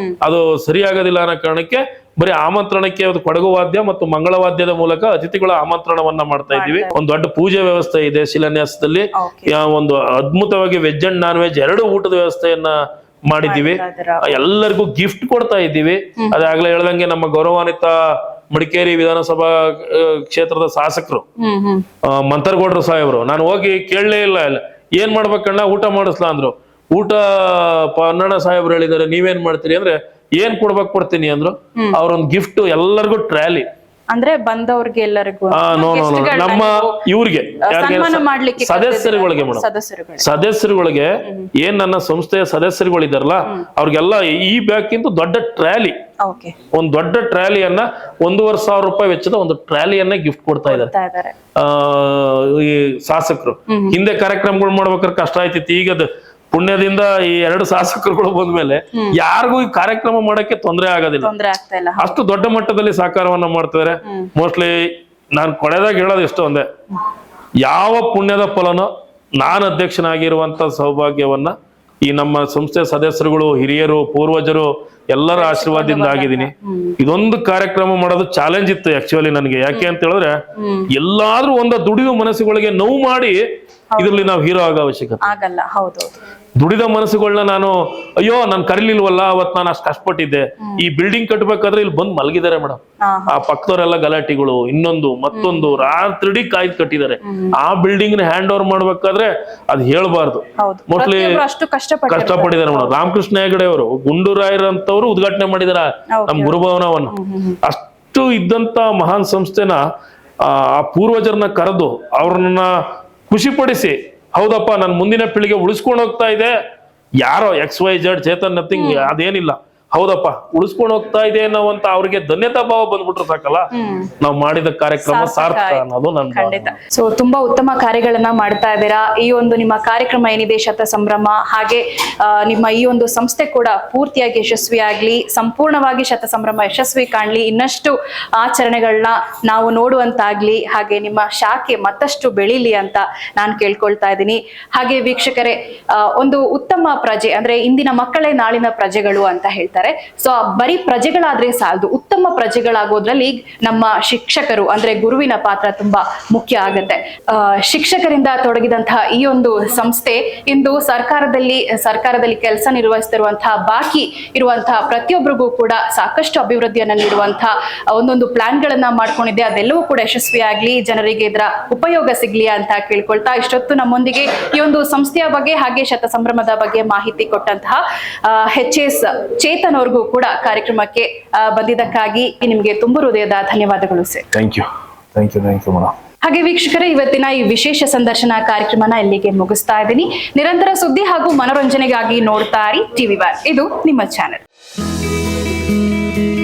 ಅದು ಸರಿಯಾಗೋದಿಲ್ಲ ಅನ್ನೋ ಕಾರಣಕ್ಕೆ ಬರೀ ಆಮಂತ್ರಣಕ್ಕೆ ಕೊಡಗು ವಾದ್ಯ ಮತ್ತು ಮಂಗಳವಾದ್ಯದ ಮೂಲಕ ಅತಿಥಿಗಳ ಆಮಂತ್ರಣವನ್ನ ಮಾಡ್ತಾ ಇದೀವಿ. ಒಂದು ದೊಡ್ಡ ಪೂಜೆ ವ್ಯವಸ್ಥೆ ಇದೆ ಶಿಲಾನ್ಯಾಸದಲ್ಲಿ. ಒಂದು ಅದ್ಭುತವಾಗಿ ವೆಜ್ ಅಂಡ್ ನಾನ್ ವೆಜ್ 2 ಊಟದ ವ್ಯವಸ್ಥೆಯನ್ನ ಮಾಡಿದೀವಿ. ಎಲ್ಲರಿಗೂ ಗಿಫ್ಟ್ ಕೊಡ್ತಾ ಇದ್ದೀವಿ. ಅದಾಗ್ಲೇ ಹೇಳ್ದಂಗೆ ನಮ್ಮ ಗೌರವಾನ್ವಿತ ಮಡಿಕೇರಿ ವಿಧಾನಸಭಾ ಕ್ಷೇತ್ರದ ಶಾಸಕರು ಮಂತರ್ಗೌಡರು ಸಾಹೇಬ್ರು, ನಾನು ಹೋಗಿ ಕೇಳಲೇ ಇಲ್ಲ, ಏನ್ ಮಾಡ್ಬೇಕಣ್ಣ ಊಟ ಮಾಡಿಸ್ಲಾ ಅಂದ್ರು. ಊಟ ಪನ್ನಣ್ಣ ಸಾಹೇಬ್ರು ಹೇಳಿದಾರೆ ನೀವೇನ್ ಮಾಡ್ತೀರಿ ಅಂದ್ರೆ ಏನ್ ಕೊಡ್ತೀನಿ ಅಂದ್ರು. ಅವ್ರೊಂದ್ ಗಿಫ್ಟ್ ಎಲ್ಲರಿಗೂ ಟ್ರಾಲಿ. ಅಂದ್ರೆ ಬಂದವ್ರಿಗೆ ಎಲ್ಲರಿಗೂ ನಮ್ಮ ಇವ್ರಿಗೆ ಸನ್ಮಾನ ಮಾಡ್ಲಿಕ್ಕೆ ಸದಸ್ಯರುಗಳಿಗೆ ಮೇಡಮ್, ಸದಸ್ಯರುಗಳಿಗೆ ಏನ್ ನನ್ನ ಸಂಸ್ಥೆಯ ಸದಸ್ಯರುಗಳಿದಾರಲ್ಲ ಅವ್ರಿಗೆಲ್ಲ ಈ ಬ್ಯಾಗ್ಗಿಂತ ದೊಡ್ಡ ಟ್ರಾಲಿ, ಒಂದ್ ದೊಡ್ಡ ಟ್ರಾಲಿಯನ್ನ 1,500 ರೂಪಾಯಿ ವೆಚ್ಚದ ಒಂದು ಟ್ರಾಲಿಯನ್ನ ಗಿಫ್ಟ್ ಕೊಡ್ತಾ ಇದ್ದಾರೆ ಈ ಶಾಸಕರು. ಹಿಂದೆ ಕಾರ್ಯಕ್ರಮಗಳು ಮಾಡ್ಬೇಕಾದ್ರೆ ಕಷ್ಟ ಆಯ್ತಿತ್ತು. ಈಗ ಪುಣ್ಯದಿಂದ ಈ 2 ಶಾಸಕರುಗಳು ಬಂದ್ಮೇಲೆ ಯಾರಿಗೂ ಈ ಕಾರ್ಯಕ್ರಮ ಮಾಡಕ್ಕೆ ತೊಂದರೆ ಆಗೋದಿಲ್ಲ. ಅಷ್ಟು ದೊಡ್ಡ ಮಟ್ಟದಲ್ಲಿ ಸಹಕಾರವನ್ನ ಮಾಡ್ತಿದ್ದಾರೆ. ಮೋಸ್ಟ್ಲಿ ನಾನು ಕೊನೆದಾಗ ಹೇಳೋದು ಇಷ್ಟು ಒಂದೇ, ಯಾವ ಪುಣ್ಯದ ಫಲನೋ ನಾನು ಅಧ್ಯಕ್ಷನಾಗಿರುವಂತ ಸೌಭಾಗ್ಯವನ್ನ ಈ ನಮ್ಮ ಸಂಸ್ಥೆ ಸದಸ್ಯರುಗಳು, ಹಿರಿಯರು, ಪೂರ್ವಜರು ಎಲ್ಲರ ಆಶೀರ್ವಾದದಿಂದ ಆಗಿದ್ದೀನಿ. ಇದೊಂದು ಕಾರ್ಯಕ್ರಮ ಮಾಡೋದು ಚಾಲೆಂಜ್ ಇತ್ತು ಆಕ್ಚುಲಿ ನನಗೆ. ಯಾಕೆ ಅಂತ ಹೇಳಿದ್ರೆ ಎಲ್ಲಾದ್ರೂ ಒಂದು ದುಡಿದ ಮನಸ್ಸುಗಳಿಗೆ ನೋವು ಮಾಡಿ ಇದ್ರಲ್ಲಿ ನಾವು ಹೀರೋ ಆಗೋ ಅವಶ್ಯಕತೆ ಆಗಲ್ಲ. ಹೌದು, ದುಡಿದ ಮನಸ್ಸುಗಳನ್ನ ನಾನು ಅಯ್ಯೋ ನಾನು ಕರೀಲಿಲ್ವಲ್ಲ ಅವತ್ ನಾನು ಅಷ್ಟು ಕಷ್ಟಪಟ್ಟಿದ್ದೆ. ಈ ಬಿಲ್ಡಿಂಗ್ ಕಟ್ಬೇಕಾದ್ರೆ ಇಲ್ಲಿ ಬಂದ್ ಮಲಗಿದ್ದಾರೆ ಮೇಡಮ್, ಆ ಪಕ್ಕದವರೆಲ್ಲ ಗಲಾಟಿಗಳು, ಇನ್ನೊಂದು ಮತ್ತೊಂದು ರಾತ್ರಿ ಕಾಯ್ದು ಕಟ್ಟಿದ್ದಾರೆ. ಆ ಬಿಲ್ಡಿಂಗ್ ನ ಹ್ಯಾಂಡ್ ಓವರ್ ಮಾಡ್ಬೇಕಾದ್ರೆ ಅದ್ ಹೇಳ್ಬಾರ್ದು. ಮೋಸ್ಟ್ಲಿ ಕಷ್ಟಪಟ್ಟಿದ್ದಾರೆ ಮೇಡಮ್. ರಾಮಕೃಷ್ಣ ಹೆಗಡೆ ಅವರು, ಗುಂಡೂರಾಯರ್ ಅಂತವ್ರು ಉದ್ಘಾಟನೆ ಮಾಡಿದಾರ ನಮ್ ಗುರುಭವನವನ್ನ. ಅಷ್ಟು ಇದ್ದಂತ ಮಹಾನ್ ಸಂಸ್ಥೆನ ಆ ಪೂರ್ವಜರನ್ನ ಕರೆದು ಅವ್ರನ್ನ ಖುಷಿಪಡಿಸಿ, ಹೌದಪ್ಪ ನನ್ನ ಮುಂದಿನ ಪೀಳಿಗೆ ಉಳಿಸ್ಕೊಂಡು ಹೋಗ್ತಾ ಇದೆ, ಯಾರೋ XYZ ಚೇತನ್ ನಥಿಂಗ್ ಅದೇನಿಲ್ಲ, ಹೌದಪ್ಪ ಉಳಿಸ್ಕೊಂಡು ಹೋಗ್ತಾ ಇದೆ ಅನ್ನೋವಂತ ಅವ್ರಿಗೆ ಧನ್ಯತಾ ಭಾವ ಬಂದ್ಬಿಟ್ರೆ ಸಾಕಲ್ಲ, ನಾವು ಮಾಡಿದ ಕಾರ್ಯಕ್ರಮ ಸಾರ್ಥಕ ಅನ್ನೋದು ನನ್ನ. ಸೊ ತುಂಬಾ ಉತ್ತಮ ಕಾರ್ಯಗಳನ್ನ ಮಾಡ್ತಾ ಇದ್ದೀರಾ. ಈ ಒಂದು ನಿಮ್ಮ ಕಾರ್ಯಕ್ರಮ ಏನಿದೆ ಶತ ಸಂಭ್ರಮ, ಹಾಗೆ ನಿಮ್ಮ ಈ ಒಂದು ಸಂಸ್ಥೆ ಕೂಡ ಪೂರ್ತಿಯಾಗಿ ಯಶಸ್ವಿಯಾಗ್ಲಿ, ಸಂಪೂರ್ಣವಾಗಿ ಶತ ಸಂಭ್ರಮ ಯಶಸ್ವಿ ಕಾಣ್ಲಿ, ಇನ್ನಷ್ಟು ಆಚರಣೆಗಳನ್ನ ನಾವು ನೋಡುವಂತಾಗ್ಲಿ, ಹಾಗೆ ನಿಮ್ಮ ಶಾಖೆ ಮತ್ತಷ್ಟು ಬೆಳೀಲಿ ಅಂತ ನಾನು ಕೇಳ್ಕೊಳ್ತಾ ಇದ್ದೀನಿ. ಹಾಗೆ ವೀಕ್ಷಕರೇ, ಒಂದು ಉತ್ತಮ ಪ್ರಜೆ ಅಂದ್ರೆ ಇಂದಿನ ಮಕ್ಕಳೇ ನಾಳಿನ ಪ್ರಜೆಗಳು ಅಂತ ಹೇಳ್ತಾರೆ. ಸೊ ಬರೀ ಪ್ರಜೆಗಳಾದ್ರೆ ಸಾಲದು, ಉತ್ತಮ ಪ್ರಜೆಗಳಾಗೋದ್ರಲ್ಲಿ ನಮ್ಮ ಶಿಕ್ಷಕರು ಅಂದ್ರೆ ಗುರುವಿನ ಪಾತ್ರ ತುಂಬಾ ಮುಖ್ಯ ಆಗತ್ತೆ. ಶಿಕ್ಷಕರಿಂದ ತೊಡಗಿದಂತಹ ಈ ಒಂದು ಸಂಸ್ಥೆ ಇಂದು ಸರ್ಕಾರದಲ್ಲಿ ಕೆಲಸ ನಿರ್ವಹಿಸ್ತಿರುವಂತಹ ಬಾಕಿ ಇರುವಂತಹ ಪ್ರತಿಯೊಬ್ಬರಿಗೂ ಕೂಡ ಸಾಕಷ್ಟು ಅಭಿವೃದ್ಧಿಯನ್ನ ನೀಡುವಂತಹ ಒಂದೊಂದು ಪ್ಲಾನ್ ಗಳನ್ನ ಮಾಡ್ಕೊಂಡಿದೆ. ಅದೆಲ್ಲವೂ ಕೂಡ ಯಶಸ್ವಿಯಾಗ್ಲಿ, ಜನರಿಗೆ ಇದರ ಉಪಯೋಗ ಸಿಗ್ಲಿ ಅಂತ ಕೇಳ್ಕೊಳ್ತಾ, ಇಷ್ಟೊತ್ತು ನಮ್ಮೊಂದಿಗೆ ಈ ಒಂದು ಸಂಸ್ಥೆಯ ಬಗ್ಗೆ ಹಾಗೆ ಶತ ಸಂಭ್ರಮದ ಬಗ್ಗೆ ಮಾಹಿತಿ ಕೊಟ್ಟಂತಹ HS ಚೇತನ್ ಅವ್ರಿಗೂ ಕೂಡ ಕಾರ್ಯಕ್ರಮಕ್ಕೆ ಬಂದಿದ್ದಕ್ಕಾಗಿ ನಿಮಗೆ ತುಂಬ ಹೃದಯದ ಧನ್ಯವಾದಗಳು ಸರ್. Thank you madam. ಹಾಗೆ ವೀಕ್ಷಕರೇ, ಇವತ್ತಿನ ಈ ವಿಶೇಷ ಸಂದರ್ಶನ ಕಾರ್ಯಕ್ರಮನ ಇಲ್ಲಿಗೆ ಮುಗಿಸ್ತಾ ಇದ್ದೀನಿ. ನಿರಂತರ ಸುದ್ದಿ ಹಾಗೂ ಮನೋರಂಜನೆಗಾಗಿ ನೋಡ್ತಾ ಇರಿ TV1, ಇದು ನಿಮ್ಮ ಚಾನೆಲ್.